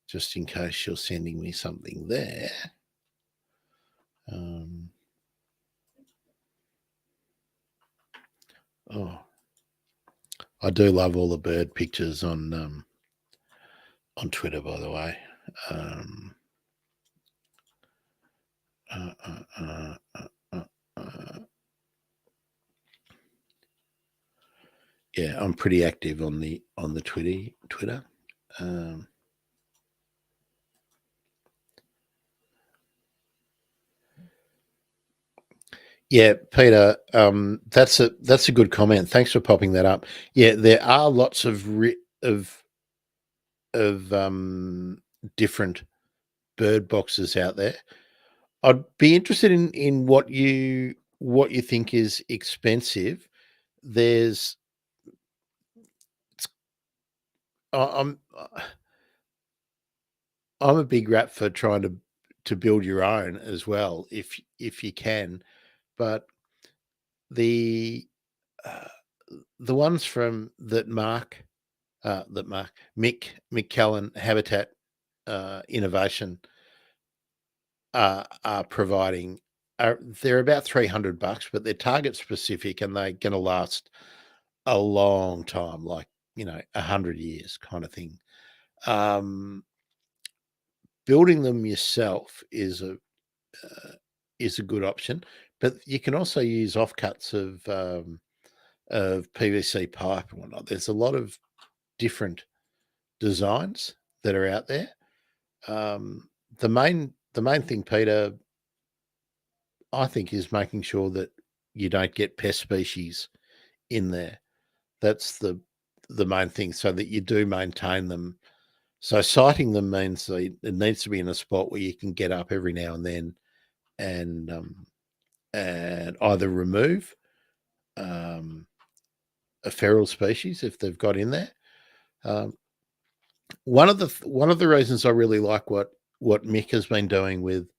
just in case you're sending me something there. I do love all the bird pictures on Twitter, by the way. Yeah, I'm pretty active on the Twitter. Yeah, Peter, that's a good comment. Thanks for popping that up. Yeah, there are lots of different bird boxes out there. I'd be interested in what you think is expensive. I'm a big rat for trying to build your own as well, if you can. But the ones from Mick McKellen Habitat Innovation are providing, they're about $300, but they're target specific and they're going to last a long time, like 100 years kind of thing. Building them yourself is a good option, but you can also use offcuts of PVC pipe and whatnot. There's a lot of different designs that are out there. The main thing, Peter, I think, is making sure that you don't get pest species in there. That's the main thing, so that you do maintain them. So sighting them means it needs to be in a spot where you can get up every now and then and either remove a feral species if they've got in there. One of the reasons I really like what Mick has been doing with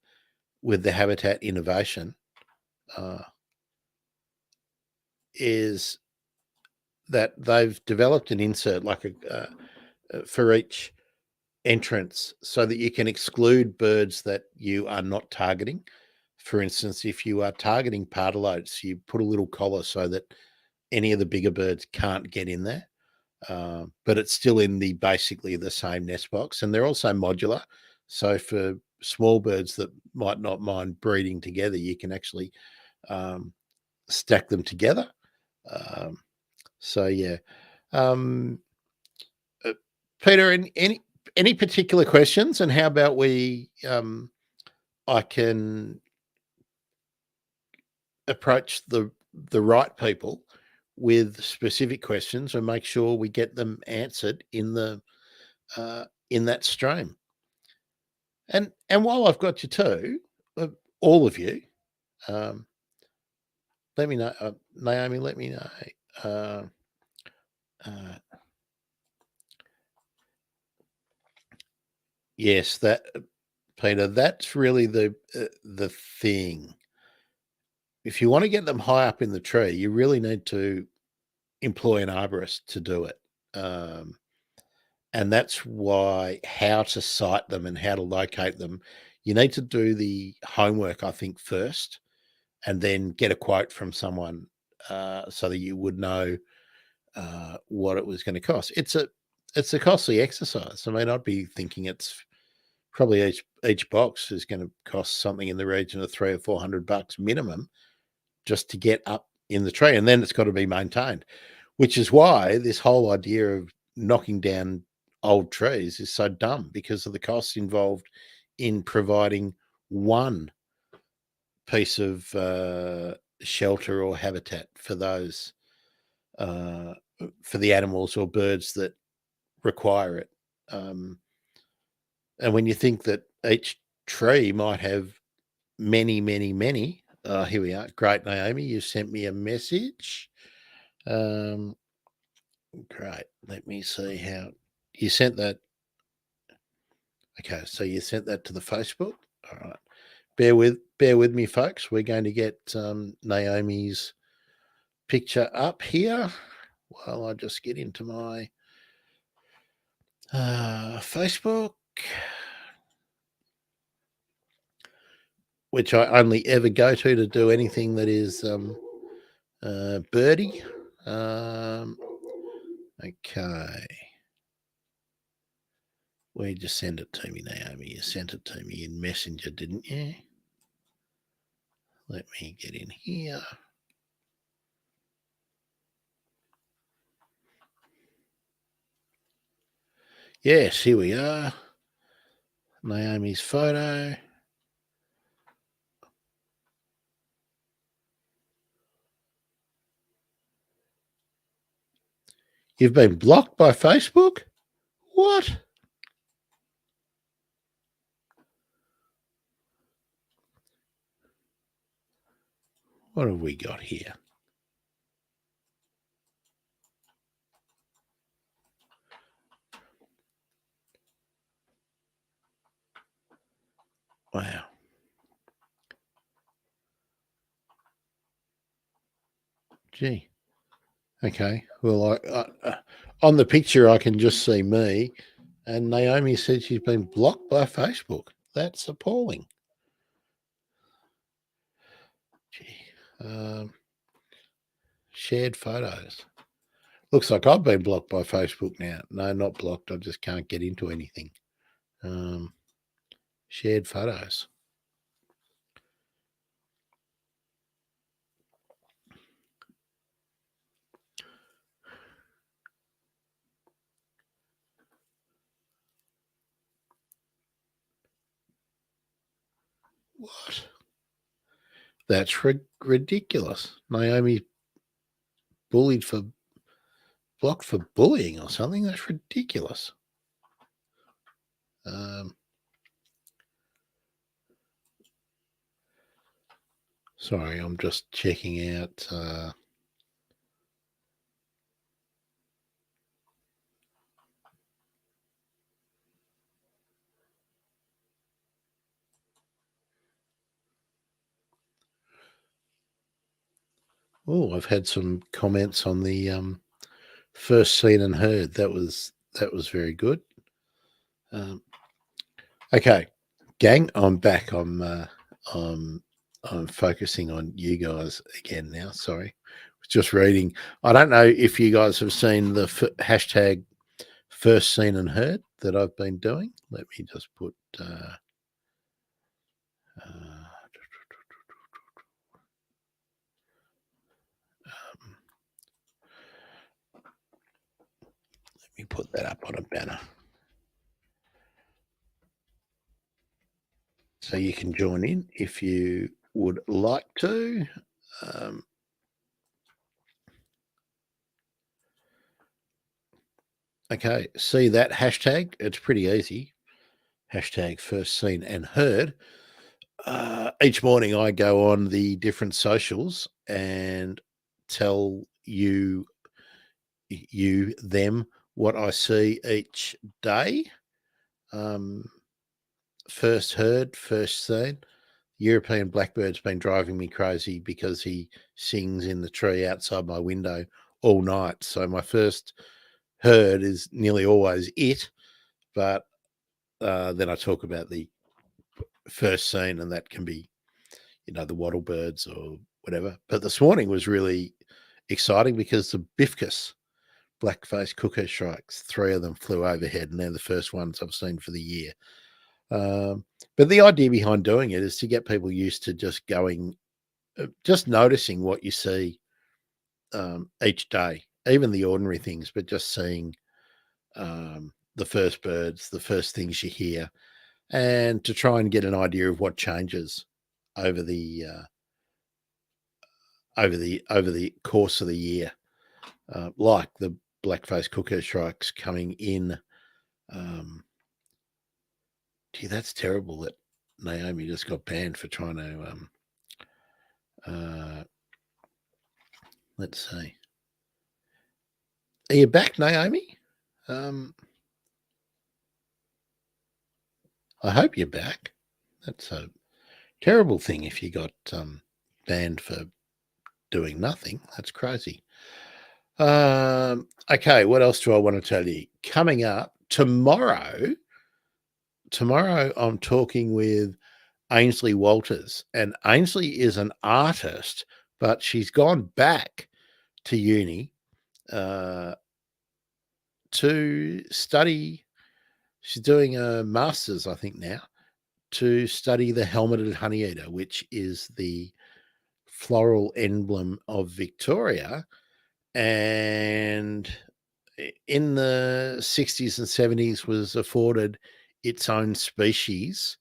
the habitat innovation is that they've developed an insert like for each entrance, so that you can exclude birds that you are not targeting. For instance, if you are targeting pardalotes, you put a little collar so that any of the bigger birds can't get in there. But it's still in basically the same nest box, and they're also modular. So for small birds that might not mind breeding together, you can actually stack them together. So yeah, Peter, any particular questions? And how about I can approach the right people with specific questions and make sure we get them answered in that stream. And while I've got you too, all of you, let me know, Naomi. Let me know. Yes, that Peter. That's really the thing. If you want to get them high up in the tree, you really need to employ an arborist to do it. And that's why how to site them and how to locate them, you need to do the homework, I think, first, and then get a quote from someone so that you would know what it was going to cost. It's a costly exercise. I mean, I'd be thinking it's probably each box is going to cost something in the region of $300 or $400 minimum just to get up in the tree, and then it's got to be maintained, which is why this whole idea of knocking down old trees is so dumb, because of the costs involved in providing one piece of shelter or habitat for those for the animals or birds that require it. And when you think that each tree might have many, many, many, here we are. Great, Naomi, you sent me a message. Great. Let me see how you sent that. Okay, so you sent that to the Facebook. All right. Bear with me, folks. We're going to get Naomi's picture up here while I just get into my Facebook, which I only ever go to do anything that is birdie. Okay. Where did you send it to me, Naomi? You sent it to me in Messenger, didn't you? Let me get in here. Yes, here we are. Naomi's photo. You've been blocked by Facebook? What? What have we got here? Wow. Gee. Okay. Well, on the picture, I can just see me, and Naomi said she's been blocked by Facebook. That's appalling. Gee. Shared photos. Looks like I've been blocked by Facebook now. No, not blocked. I just can't get into anything. Shared photos. What? That's ridiculous. Naomi blocked for bullying or something. That's ridiculous. Sorry, I'm just checking out. Oh, I've had some comments on the first seen and heard. That was very good. Okay, gang, I'm back. I'm focusing on you guys again now. Sorry, just reading. I don't know if you guys have seen the hashtag first seen and heard that I've been doing. Let me just put. Let me put that up on a banner. So you can join in if you would like to. Okay, see that hashtag? It's pretty easy. Hashtag first seen and heard. Each morning I go on the different socials and tell them what I see each day. First heard, first seen. European blackbird's been driving me crazy because he sings in the tree outside my window all night. So my first heard is nearly always it, but then I talk about the first seen, and that can be, the wattle birds or whatever. But this morning was really exciting because the bifcus, black-faced cuckoo shrikes, 3 of them flew overhead, and they're the first ones I've seen for the year. But the idea behind doing it is to get people used to just noticing what you see each day, even the ordinary things, but just seeing the first birds, the first things you hear, and to try and get an idea of what changes over the course of the year, like the black-faced cuckoo shrikes coming in. Gee, that's terrible that Naomi just got banned for trying to. Let's see. Are you back, Naomi? I hope you're back. That's a terrible thing if you got banned for doing nothing. That's crazy. Okay, what else do I want to tell you? Coming up tomorrow I'm talking with Ainsley Walters, and Ainsley is an artist, but she's gone back to uni to study. She's doing a master's, I think, now, to study the helmeted honeyeater, which is the floral emblem of Victoria. And in the 60s and 70s was afforded its own species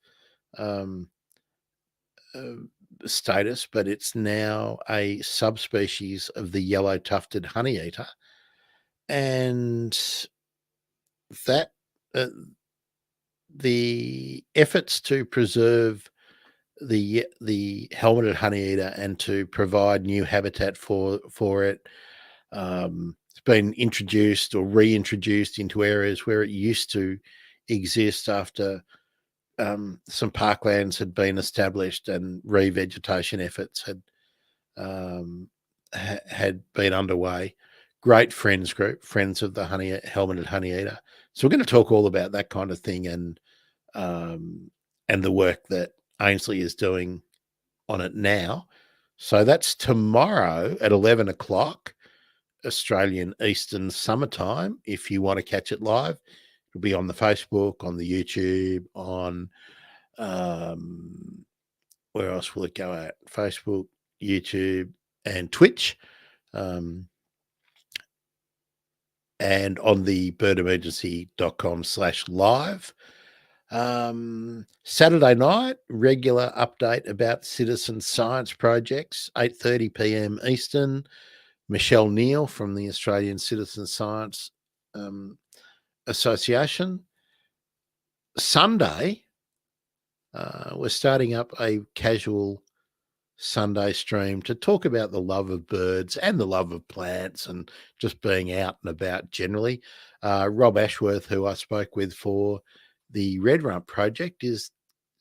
status, but it's now a subspecies of the yellow tufted honeyeater. And that the efforts to preserve the helmeted honeyeater and to provide new habitat for it, it's been introduced or reintroduced into areas where it used to exist after some parklands had been established and revegetation efforts had been underway. Great friends group, Friends of the Helmeted Honeyeater. So we're going to talk all about that kind of thing and the work that Ainsley is doing on it now. So that's tomorrow at 11 o'clock Australian Eastern Summertime. If you want to catch it live, it'll be on the Facebook, on the YouTube, on where else will it go at? Facebook, YouTube, and Twitch, and on the birdemergency.com/live. Saturday night, regular update about citizen science projects, 8:30 p.m. Eastern. Michelle Neal from the Australian Citizen Science Association. Sunday, we're starting up a casual Sunday stream to talk about the love of birds and the love of plants and just being out and about generally. Rob Ashworth, who I spoke with for the Red Rump project, is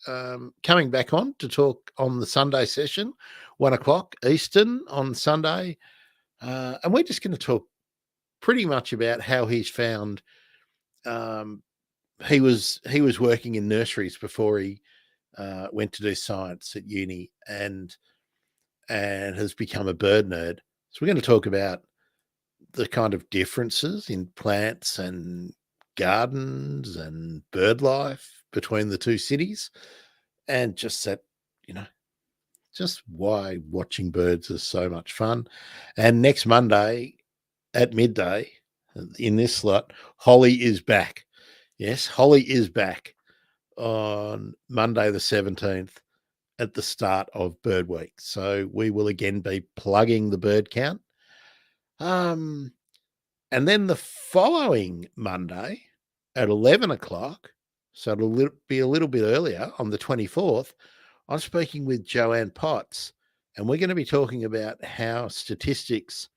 coming back on to talk on the Sunday session, 1 o'clock Eastern on Sunday. And we're just going to talk pretty much about how he's found. He was working in nurseries before he went to do science at uni and has become a bird nerd. So we're going to talk about the kind of differences in plants and gardens and bird life between the two cities, and just that, just why watching birds is so much fun. And next Monday at midday, in this slot. Holly is back. Yes, Holly is back on Monday the 17th at the start of Bird Week. So we will again be plugging the bird count. And then the following Monday at 11 o'clock, so it'll be a little bit earlier on the 24th, I'm speaking with Joanne Potts, and we're going to be talking about how statistics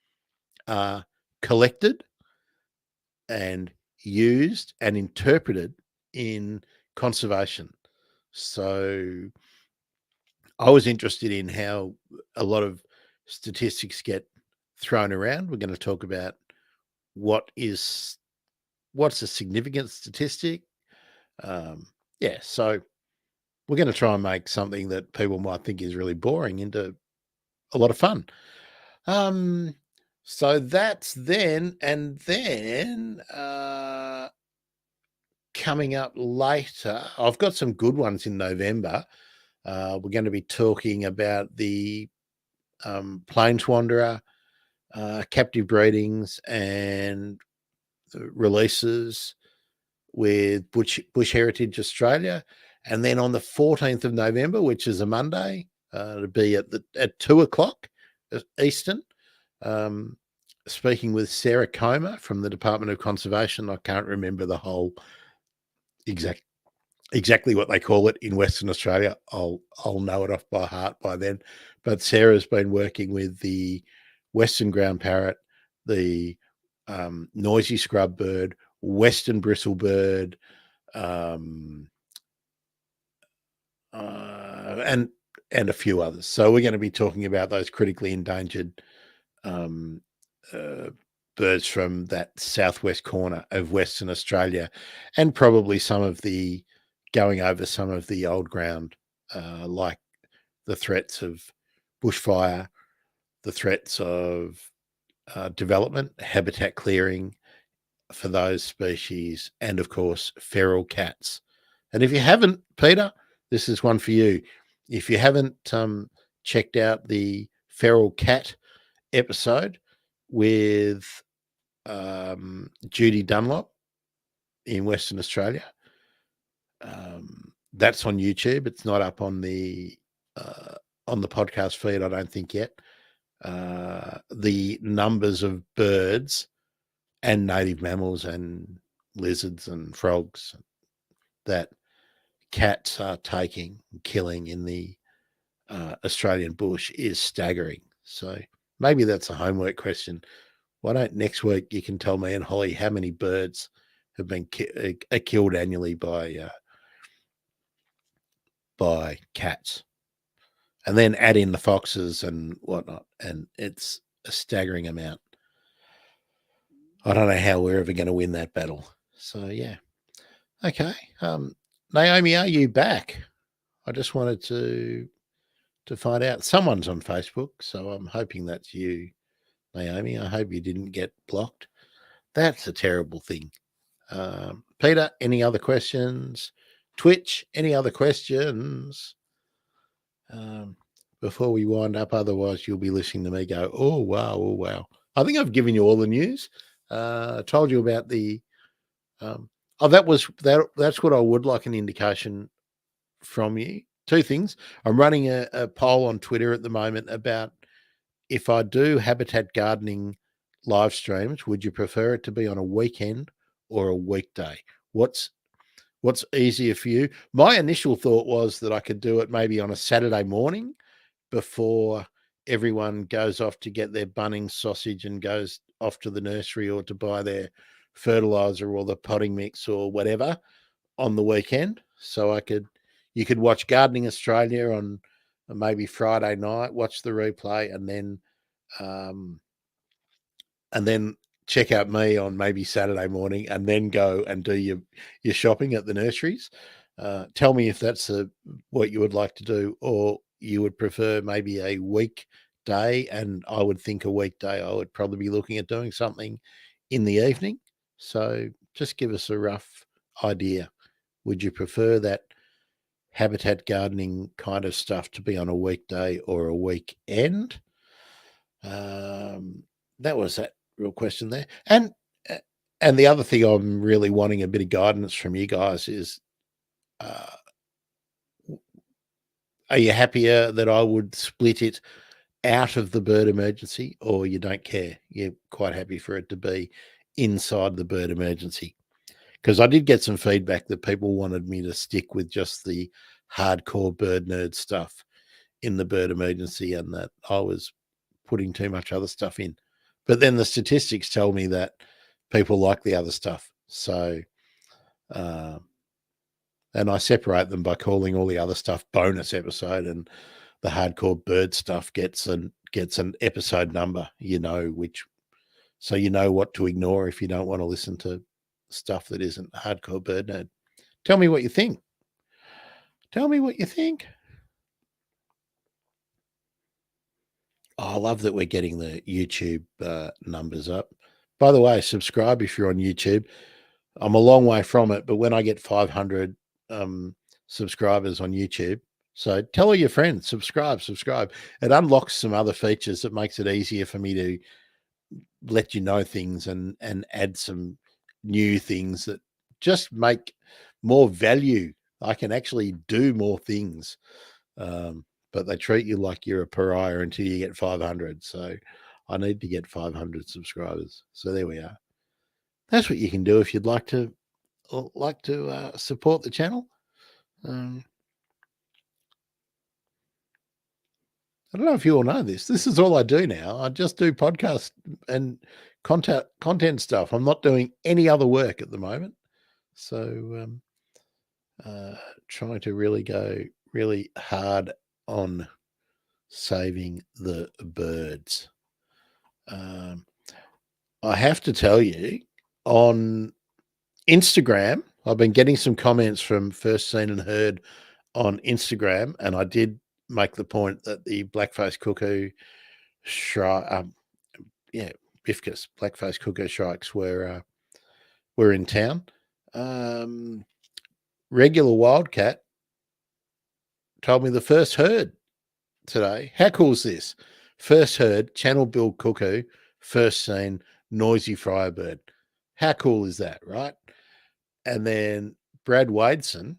are collected and used and interpreted in conservation. So I was interested in how a lot of statistics get thrown around. We're going to talk about what's a significant statistic. So we're going to try and make something that people might think is really boring into a lot of fun. So that's then, and then coming up later, I've got some good ones in November. We're going to be talking about the Plains Wanderer, captive breedings and releases with Bush Heritage Australia. And then on the 14th of November, which is a Monday, it'll be at 2 o'clock Eastern, speaking with Sarah Comer from the Department of Conservation. I can't remember the whole exactly what they call it in Western Australia. I'll know it off by heart by then. But Sarah's been working with the Western ground parrot, the noisy scrub bird, Western bristlebird, and a few others. So we're going to be talking about those critically endangered birds from that southwest corner of Western Australia, and probably going over some of the old ground, like the threats of bushfire, the threats of development, habitat clearing for those species, and of course, feral cats. And if you haven't, Peter, this is one for you. If you haven't checked out the feral cat episode with Judy Dunlop in Western Australia, that's on YouTube. It's not up on the podcast feed, I don't think yet. The numbers of birds and native mammals and lizards and frogs that cats are taking and killing in the Australian bush is staggering. So maybe that's a homework question. Why don't next week you can tell me and Holly how many birds have been killed annually by cats, and then add in the foxes and whatnot, and it's a staggering amount. I don't know how we're ever going to win that battle. So yeah, okay. Naomi, are you back? I just wanted to find out. Someone's on Facebook, so I'm hoping that's you, Naomi. I hope you didn't get blocked. That's a terrible thing. Peter, any other questions? Twitch, any other questions? Before we wind up, otherwise you'll be listening to me go, oh wow. I think I've given you all the news. Told you about the that's what I would like an indication from you. Two things. I'm running a poll on Twitter at the moment about if I do habitat gardening live streams, would you prefer it to be on a weekend or a weekday? What's easier for you? My initial thought was that I could do it maybe on a Saturday morning before everyone goes off to get their Bunnings sausage and goes off to the nursery or to buy their fertilizer or the potting mix or whatever on the weekend. So you could watch Gardening Australia on maybe Friday night, watch the replay, and then check out me on maybe Saturday morning, and then go and do your shopping at the nurseries. Tell me if that's what you would like to do, or you would prefer maybe a weekday. And I would think a weekday, I would probably be looking at doing something in the evening. So just give us a rough idea. Would you prefer that habitat gardening kind of stuff to be on a weekday or a weekend? That was that real question there. And And the other thing I'm really wanting a bit of guidance from you guys is, are you happier that I would split it out of the bird emergency, or you don't care? You're quite happy for it to be inside the bird emergency? Because I did get some feedback that people wanted me to stick with just the hardcore bird nerd stuff in the bird emergency, and that I was putting too much other stuff in. But then the statistics tell me that people like the other stuff. So, and I separate them by calling all the other stuff bonus episode, and the hardcore bird stuff gets an episode number, so you know what to ignore if you don't want to listen to stuff that isn't hardcore bird nerd. Tell me what you think. Tell me what you think. Oh, I love that we're getting the YouTube numbers up. By the way, subscribe if you're on YouTube. I'm a long way from it, but when I get 500 subscribers on YouTube, so tell all your friends, subscribe. It unlocks some other features that makes it easier for me to let you know things and add some new things that just make more value. I can actually do more things, but they treat you like you're a pariah until you get 500. So I need to get 500 subscribers. So there we are. That's what you can do if you'd like to support the channel. I don't know if you all know this. This is all I do now. I just do podcast and content stuff. I'm not doing any other work at the moment. So trying to really go really hard on saving the birds. I have to tell you, on Instagram, I've been getting some comments from First Seen and Heard on Instagram, and I did make the point that the black-faced cuckoo Bifcus black-faced cuckoo shrikes were in town. Regular Wildcat told me the first heard today. How cool is this? First heard, channel-billed cuckoo, first seen, noisy firebird. How cool is that, right? And then Brad Wadeson,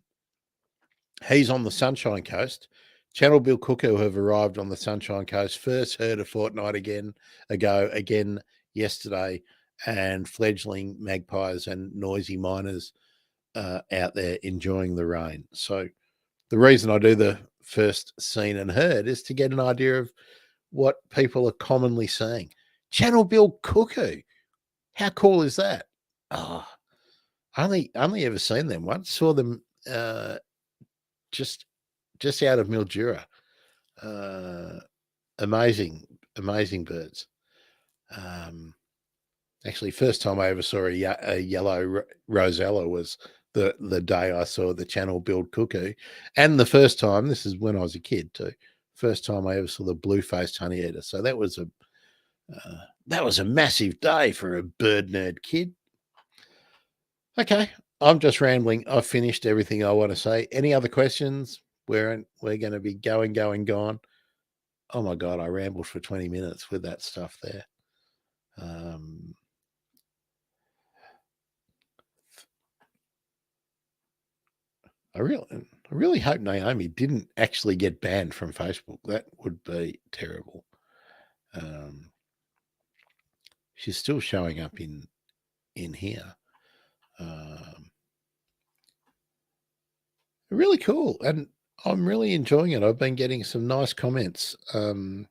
he's on the Sunshine Coast. Channel-billed cuckoo have arrived on the Sunshine Coast. First heard a fortnight ago, again yesterday, and fledgling magpies and noisy miners out there enjoying the rain. So the reason I do the first seen and heard is to get an idea of what people are commonly saying. Channel-billed cuckoo. How cool is that? Oh, only ever seen them once. Saw them just out of Mildura. Amazing birds. Actually, first time I ever saw a yellow rosella was the day I saw the channel-billed cuckoo, and the first time, this is when I was a kid too, first time I ever saw the blue-faced honeyeater. So that was a massive day for a bird nerd kid. Okay, I'm just rambling. I've finished everything I want to say. Any other questions? We're going to be gone. Oh my God, I rambled for 20 minutes with that stuff there. I really hope Naomi didn't actually get banned from Facebook. That would be terrible. She's still showing up in here. Really cool, and I'm really enjoying it. I've been getting some nice comments on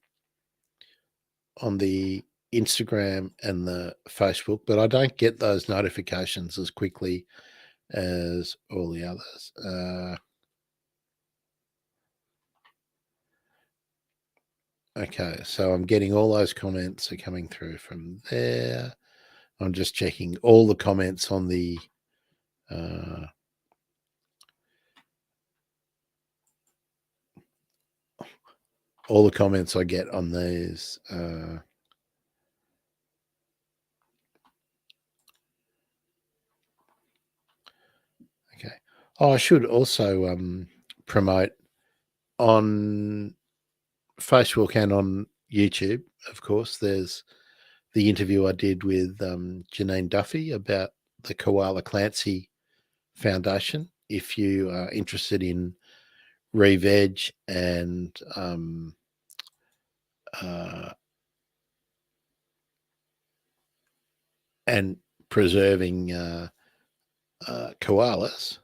the Instagram and the Facebook, but I don't get those notifications as quickly as all the others. Okay, so I'm getting all those comments are coming through from there. I'm just checking all the comments on the all the comments I get on these. Okay. Oh, I should also promote on Facebook and on YouTube, of course. There's the interview I did with Janine Duffy about the Koala Clancy Foundation. If you are interested in re-veg and preserving koalas,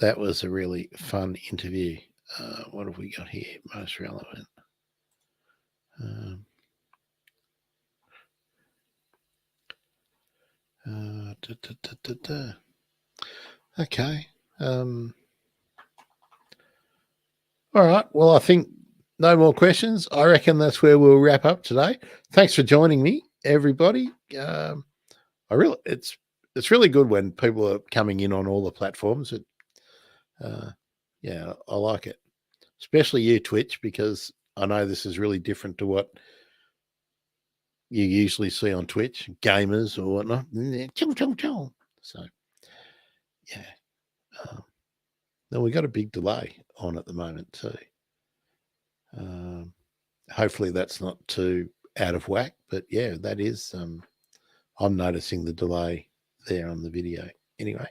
that was a really fun interview. What have we got here? Most relevant. Okay. All right. Well, I think no more questions. I reckon that's where we'll wrap up today. Thanks for joining me, everybody. It's really good when people are coming in on all the platforms. Yeah, I like it, especially you, Twitch, because I know this is really different to what you usually see on Twitch, gamers or whatnot. So, yeah. No, we got a big delay on at the moment too. Hopefully that's not too out of whack, but yeah, that is. I'm noticing the delay there on the video. Anyway,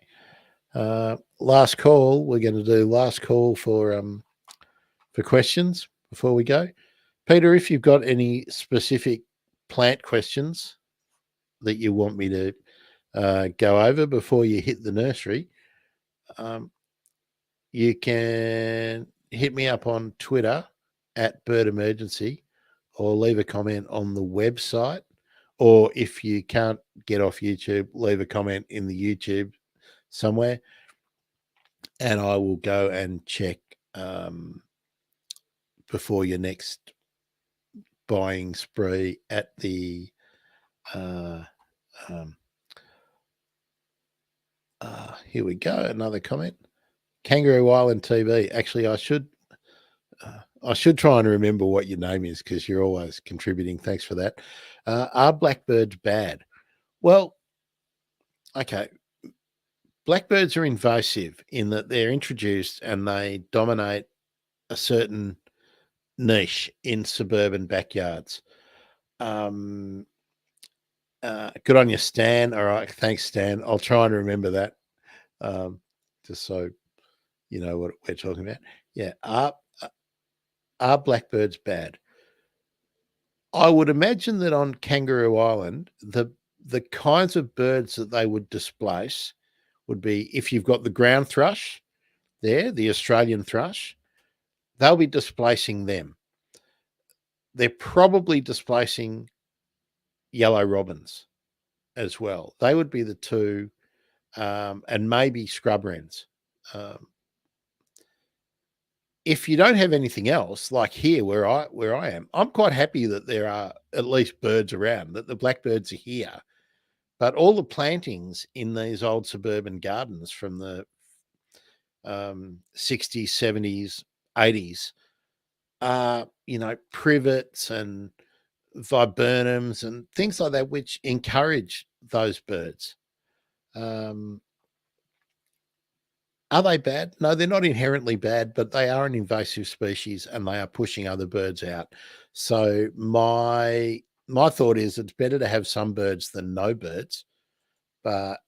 last call. We're going to do last call for questions before we go. Peter, if you've got any specific plant questions that you want me to go over before you hit the nursery, you can hit me up on Twitter at Bird Emergency, or leave a comment on the website, or if you can't get off YouTube, leave a comment in the YouTube somewhere, and I will go and check before your next buying spree at the here we go, another comment. Kangaroo Island TV. Actually, I should try and remember what your name is, because you're always contributing. Thanks for that. Are blackbirds bad? Well, okay. Blackbirds are invasive in that they're introduced and they dominate a certain niche in suburban backyards. Good on you, Stan. All right. Thanks, Stan. I'll try and remember that. Just so you know what we're talking about. Yeah. Are blackbirds bad? I would imagine that on Kangaroo Island, the kinds of birds that they would displace would be, if you've got the ground thrush there, the Australian thrush, they'll be displacing them. They're probably displacing yellow robins as well. They would be the two, and maybe scrub wrens. If you don't have anything else, like here where I am, I'm quite happy that there are at least birds around, that the blackbirds are here. But all the plantings in these old suburban gardens from the 60s, 70s, 80s are, privets and viburnums and things like that, which encourage those birds. Are they bad? No, they're not inherently bad, but they are an invasive species and they are pushing other birds out. So my thought is it's better to have some birds than no birds, but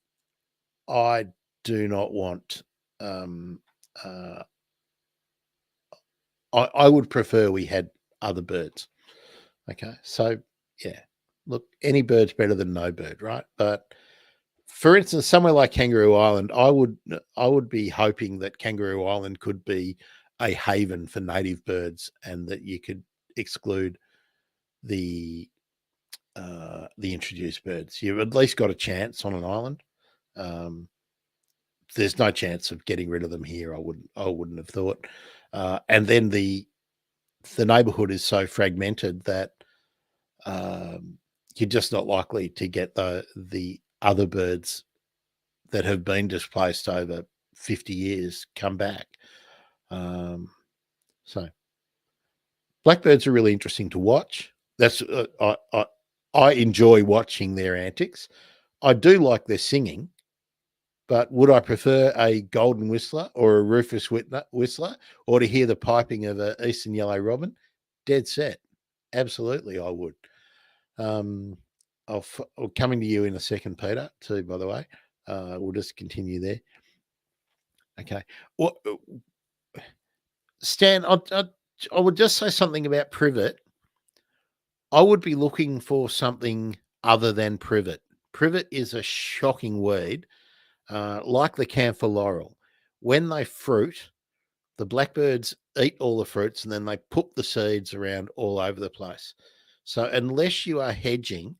I do not want. I would prefer we had other birds. Okay, so yeah, look, any bird's better than no bird, right? But for instance, somewhere like Kangaroo Island, I would be hoping that Kangaroo Island could be a haven for native birds, and that you could exclude the introduced birds. You've at least got a chance on an island. There's no chance of getting rid of them here. I wouldn't have thought. And then the neighbourhood is so fragmented that you're just not likely to get the other birds that have been displaced over 50 years come back. So blackbirds are really interesting to watch. That's I enjoy watching their antics. I do like their singing, but would I prefer a golden whistler or a rufous whistler, or to hear the piping of an eastern yellow robin? dead set. Absolutely, I would. I'll coming to you in a second, Peter, too, by the way. We'll just continue there. Okay. What, Stan, I would just say something about privet. I would be looking for something other than privet. Privet is a shocking weed, like the camphor laurel. When they fruit, the blackbirds eat all the fruits and then they put the seeds around all over the place. So unless you are hedging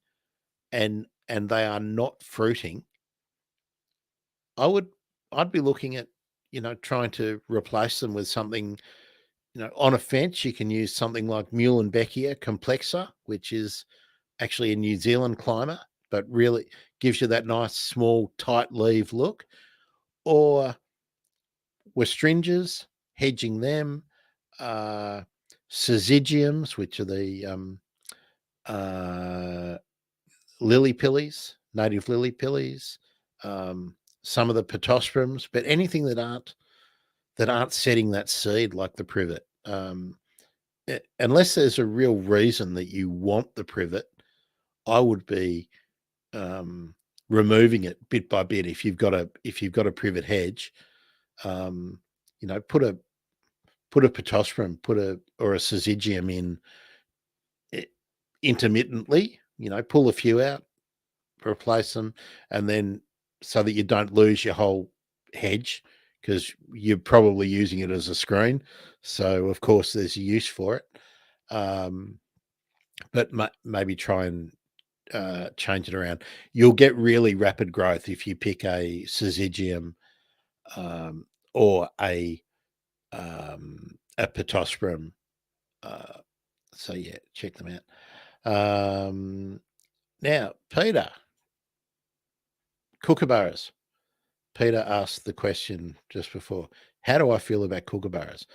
and they are not fruiting, I'd be looking at, trying to replace them with something, on a fence. You can use something like Muhlenbeckia complexa, which is actually a New Zealand climber, but really gives you that nice, small, tight leaf look. Or Westringas, hedging them, syzygiums, which are the lily pillies, native lily pillies, some of the pittosporums, but anything that aren't setting that seed like the privet. Unless there's a real reason that you want the privet, I would be removing it bit by bit. If you've got a privet hedge, put a pittosporum, or a syzygium in intermittently. Pull a few out, replace them, and then so that you don't lose your whole hedge, because you're probably using it as a screen. So of course there's a use for it. But maybe try and change it around. You'll get really rapid growth if you pick a syzygium or a pittosporum. So yeah, check them out. Now, Peter, kookaburras. Peter asked the question just before, how do I feel about kookaburras?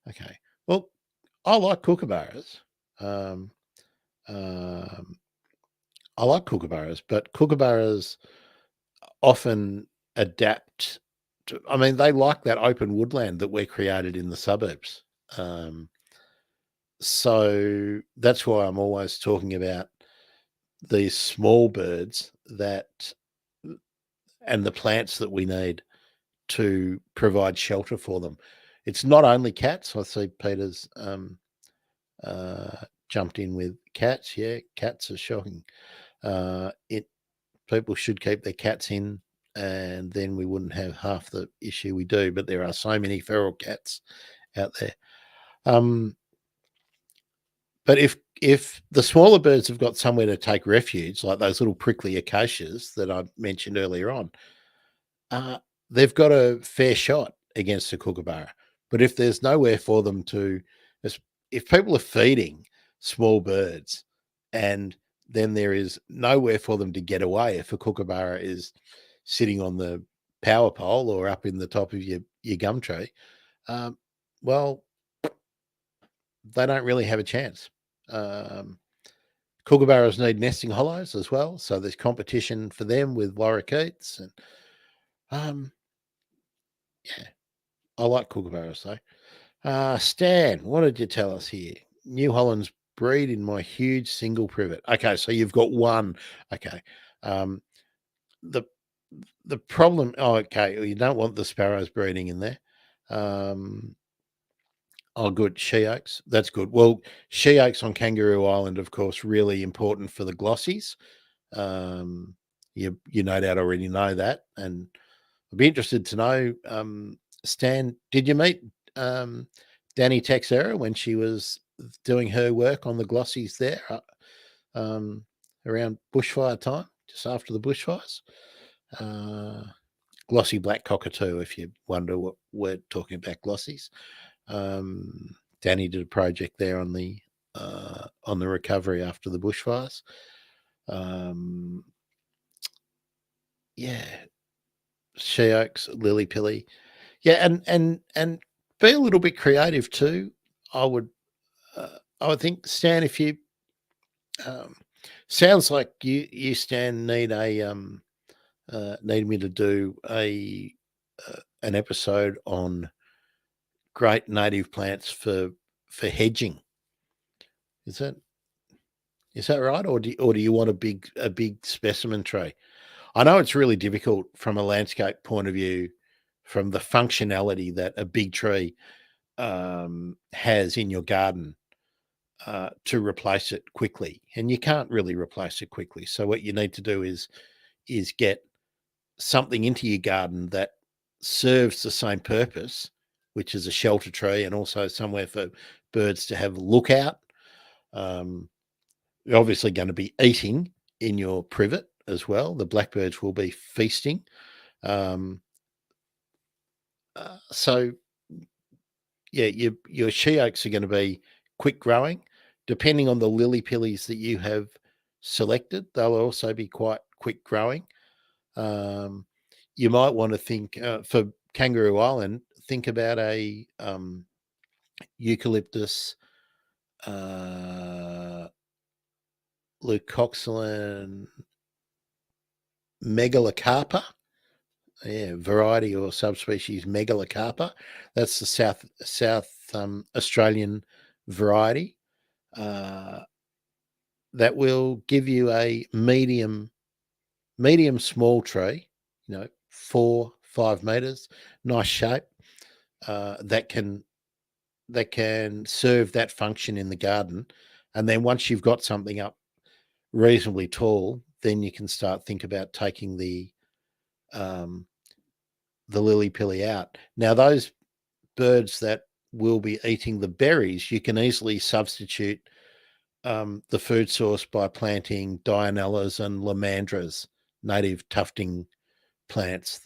Okay. Well, I like kookaburras. I like kookaburras, but kookaburras often adapt to, they like that open woodland that we're created in the suburbs. So that's why I'm always talking about these small birds and the plants that we need to provide shelter for them. It's not only cats. I see Peter's jumped in with cats. Yeah, cats are shocking. People should keep their cats in, and then we wouldn't have half the issue we do. But there are so many feral cats out there. But if the smaller birds have got somewhere to take refuge, like those little prickly acacias that I mentioned earlier on, they've got a fair shot against a kookaburra. But if there's nowhere for them to, if people are feeding small birds and then there is nowhere for them to get away, if a kookaburra is sitting on the power pole or up in the top of your gum tree, well, they don't really have a chance. Kookaburras need nesting hollows as well, so there's competition for them with lorikeets. And yeah, I like kookaburras though. Stan, what did you tell us here? New Hollands breed in my huge single privet. Okay, so you've got one. Okay. The problem. Oh, okay. You don't want the sparrows breeding in there. Oh, good. She oaks. That's good. Well, she oaks on Kangaroo Island, of course, really important for the glossies. You no doubt already know that, and I'd be interested to know, Stan, did you meet Danny Texera when she was doing her work on the glossies there around bushfire time, just after the bushfires? Glossy black cockatoo, if you wonder what we're talking about, glossies. Danny did a project there on the recovery after the bushfires. Yeah, she oaks, lily pilly. Yeah, and be a little bit creative too. I would think, Stan, if you sounds like you Stan need me to do an episode on great native plants for hedging. Is that right, or do you want a big specimen tree? I know it's really difficult from a landscape point of view, from the functionality that a big tree has in your garden, to replace it quickly, and you can't really replace it quickly. So what you need to do is get something into your garden that serves the same purpose, which is a shelter tree and also somewhere for birds to have a lookout. You're obviously going to be eating in your privet as well. The blackbirds will be feasting. So yeah, your she oaks are going to be quick growing. Depending on the lily pillies that you have selected, they'll also be quite quick growing. You might want to think, for Kangaroo Island, think about a eucalyptus leucoxylon megalocarpa, variety or subspecies megalocarpa. That's the South Australian variety. That will give you a medium small tree, 4-5 meters, nice shape, that can serve that function in the garden. And then once you've got something up reasonably tall, then you can start think about taking the lily pilly out. Now, those birds that will be eating the berries, you can easily substitute the food source by planting dianellas and lomandras, native tufting plants,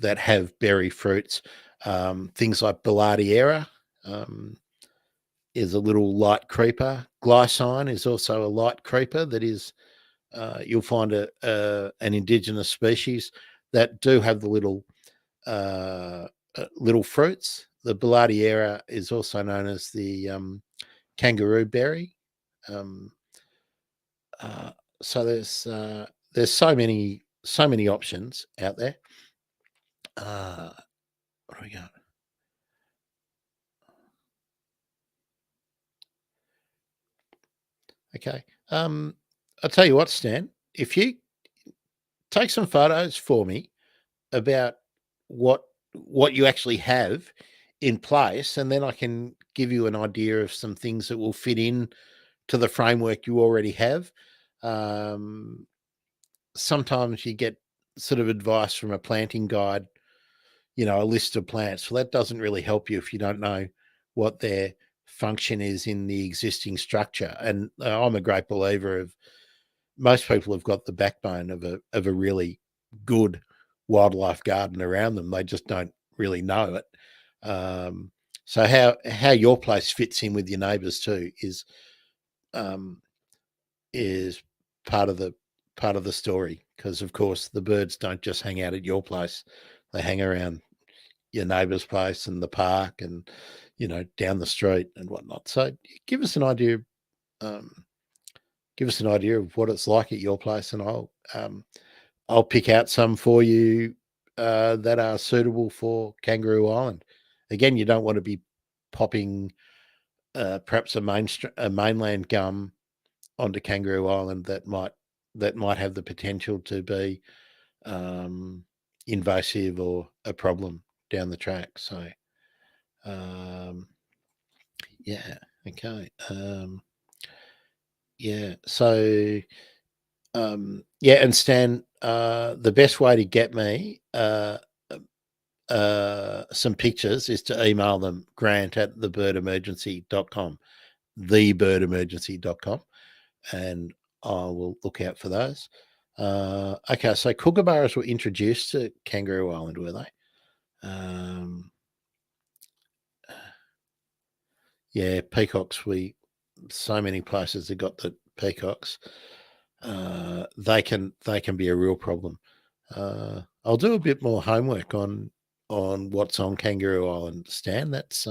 that have berry fruits. Things like Balladiera is a little light creeper. Glycine is also a light creeper that is, you'll find an indigenous species that do have the little fruits. The Balladiera is also known as the kangaroo berry. So there's so many options out there. What do we got? Okay. I'll tell you what, Stan, if you take some photos for me about what you actually have in place, and then I can give you an idea of some things that will fit in to the framework you already have. Sometimes you get sort of advice from a planting guide, a list of plants. Well, that doesn't really help you if you don't know what their function is in the existing structure. And I'm a great believer of, most people have got the backbone of a really good wildlife garden around them. They just don't really know it. So how your place fits in with your neighbours too is part of the story, because of course the birds don't just hang out at your place; they hang around your neighbour's place and the park and down the street and whatnot. So give us an idea. Give us an idea of what it's like at your place, and I'll pick out some for you that are suitable for Kangaroo Island. Again, you don't want to be popping perhaps a mainland gum onto Kangaroo Island that might have the potential to be invasive or a problem down the track. So, yeah, okay, yeah. So, and Stan, the best way to get me some pictures is to email them, grant@thebirdemergency.com, thebirdemergency.com, and I will look out for those. Okay, so kookaburras were introduced to Kangaroo Island, were they? Yeah, peacocks. So many places have got the peacocks. They can be a real problem. I'll do a bit more homework on what's on Kangaroo Island, Stan. That's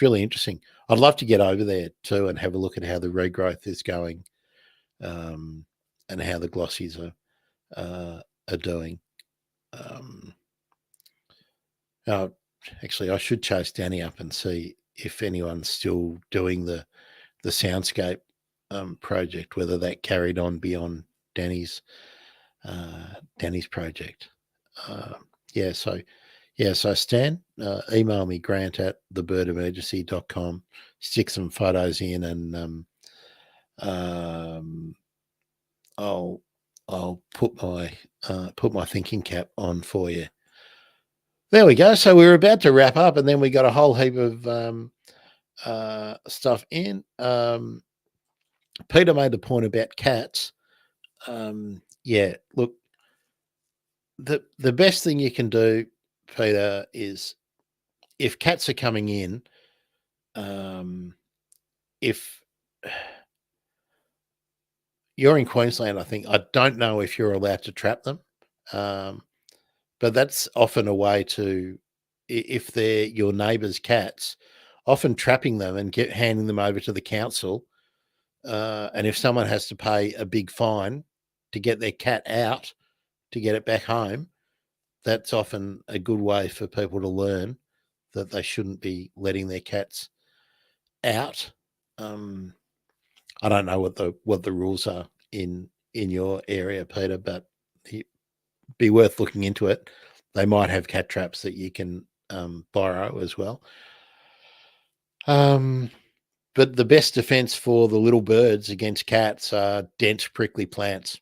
really interesting. I'd love to get over there too and have a look at how the regrowth is going, and how the glossies are doing. I should chase Danny up and see if anyone's still doing the soundscape project, whether that carried on beyond Danny's project. So Stan, email me, grant@thebirdemergency.com, stick some photos in, and I'll put my thinking cap on for you. There we go. So we were about to wrap up, and then we got a whole heap of stuff in. Peter made the point about cats. Look, the best thing you can do, Peter, is if cats are coming in, if you're in Queensland, I don't know if you're allowed to trap them, but that's often a way to, if they're your neighbour's cats, often trapping them and handing them over to the council. And if someone has to pay a big fine to get their cat out, to get it back home, that's often a good way for people to learn that they shouldn't be letting their cats out. I don't know what the rules are in your area, Peter, but it'd be worth looking into it. They might have cat traps that you can borrow as well. But the best defense for the little birds against cats are dense, prickly plants,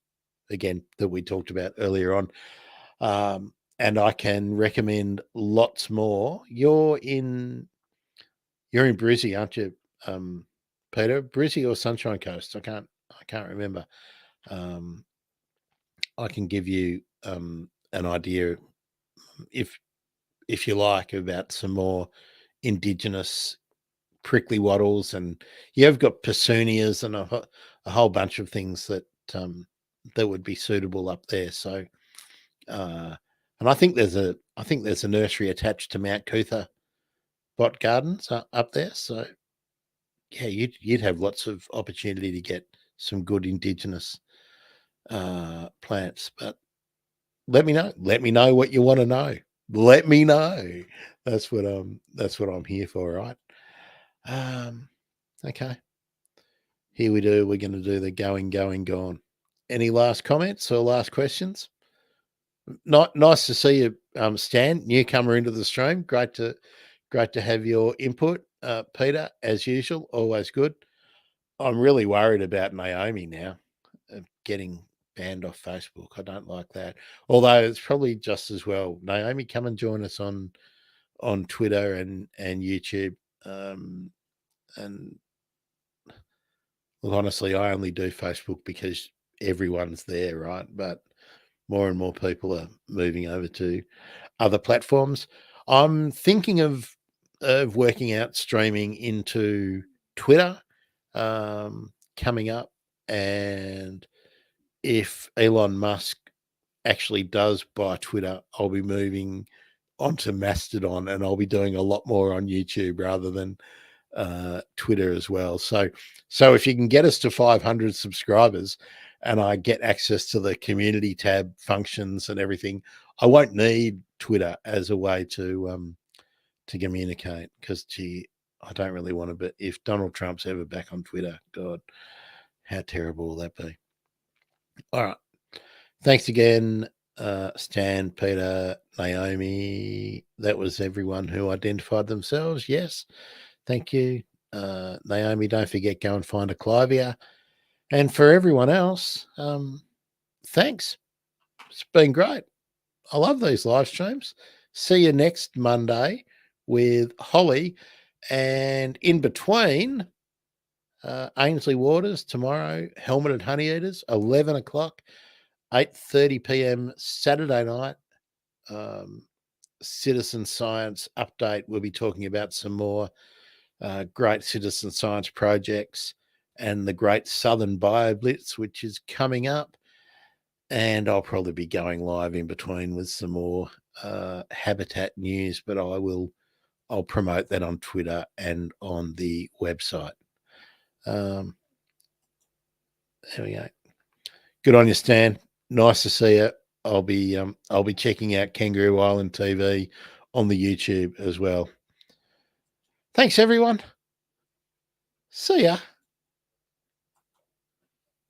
again, that we talked about earlier on. And I can recommend lots more. You're in Brizzy, aren't you, Peter? Brizzy or Sunshine Coast? I can't remember. I can give you an idea, if you like, about some more indigenous prickly wattles, and you've got pesunias and a whole bunch of things that would be suitable up there. So, and I think there's a nursery attached to Mount Cootha Bot Gardens up there. So, yeah, you'd have lots of opportunity to get some good indigenous plants. But let me know. Let me know what you want to know. Let me know. That's what I'm here for, right? Okay. Here we do. We're going to do the going, gone. Any last comments or last questions? Nice to see you, Stan, newcomer into the stream. Great to have your input, Peter, as usual. Always good. I'm really worried about Naomi now getting banned off Facebook. I don't like that. Although it's probably just as well. Naomi, come and join us on Twitter and YouTube. And look, honestly, I only do Facebook because everyone's there, right? But more and more people are moving over to other platforms. I'm thinking of working out streaming into Twitter coming up, and if Elon Musk actually does buy Twitter, I'll be moving onto Mastodon, and I'll be doing a lot more on YouTube rather than Twitter as well. So if you can get us to 500 subscribers and I get access to the community tab functions and everything, I won't need Twitter as a way to communicate, because I don't really want to. But if Donald Trump's ever back on Twitter, God, how terrible will that be? All right. Thanks again, Stan, Peter, Naomi. That was everyone who identified themselves. Yes. Thank you. Naomi, don't forget, go and find a Clivia. And for everyone else, thanks. It's been great. I love these live streams. See you next Monday with Holly. And in between, Ainsley Waters tomorrow, Helmeted Honeyeaters, 11 o'clock, 8:30 p.m. Saturday night. Citizen Science Update. We'll be talking about some more great citizen science projects and the Great Southern BioBlitz, which is coming up. And I'll probably be going live in between with some more habitat news, but I'll promote that on Twitter and on the website. There we go. Good on you, Stan. Nice to see you. I'll be checking out Kangaroo Island TV on the YouTube as well. Thanks, everyone. See ya.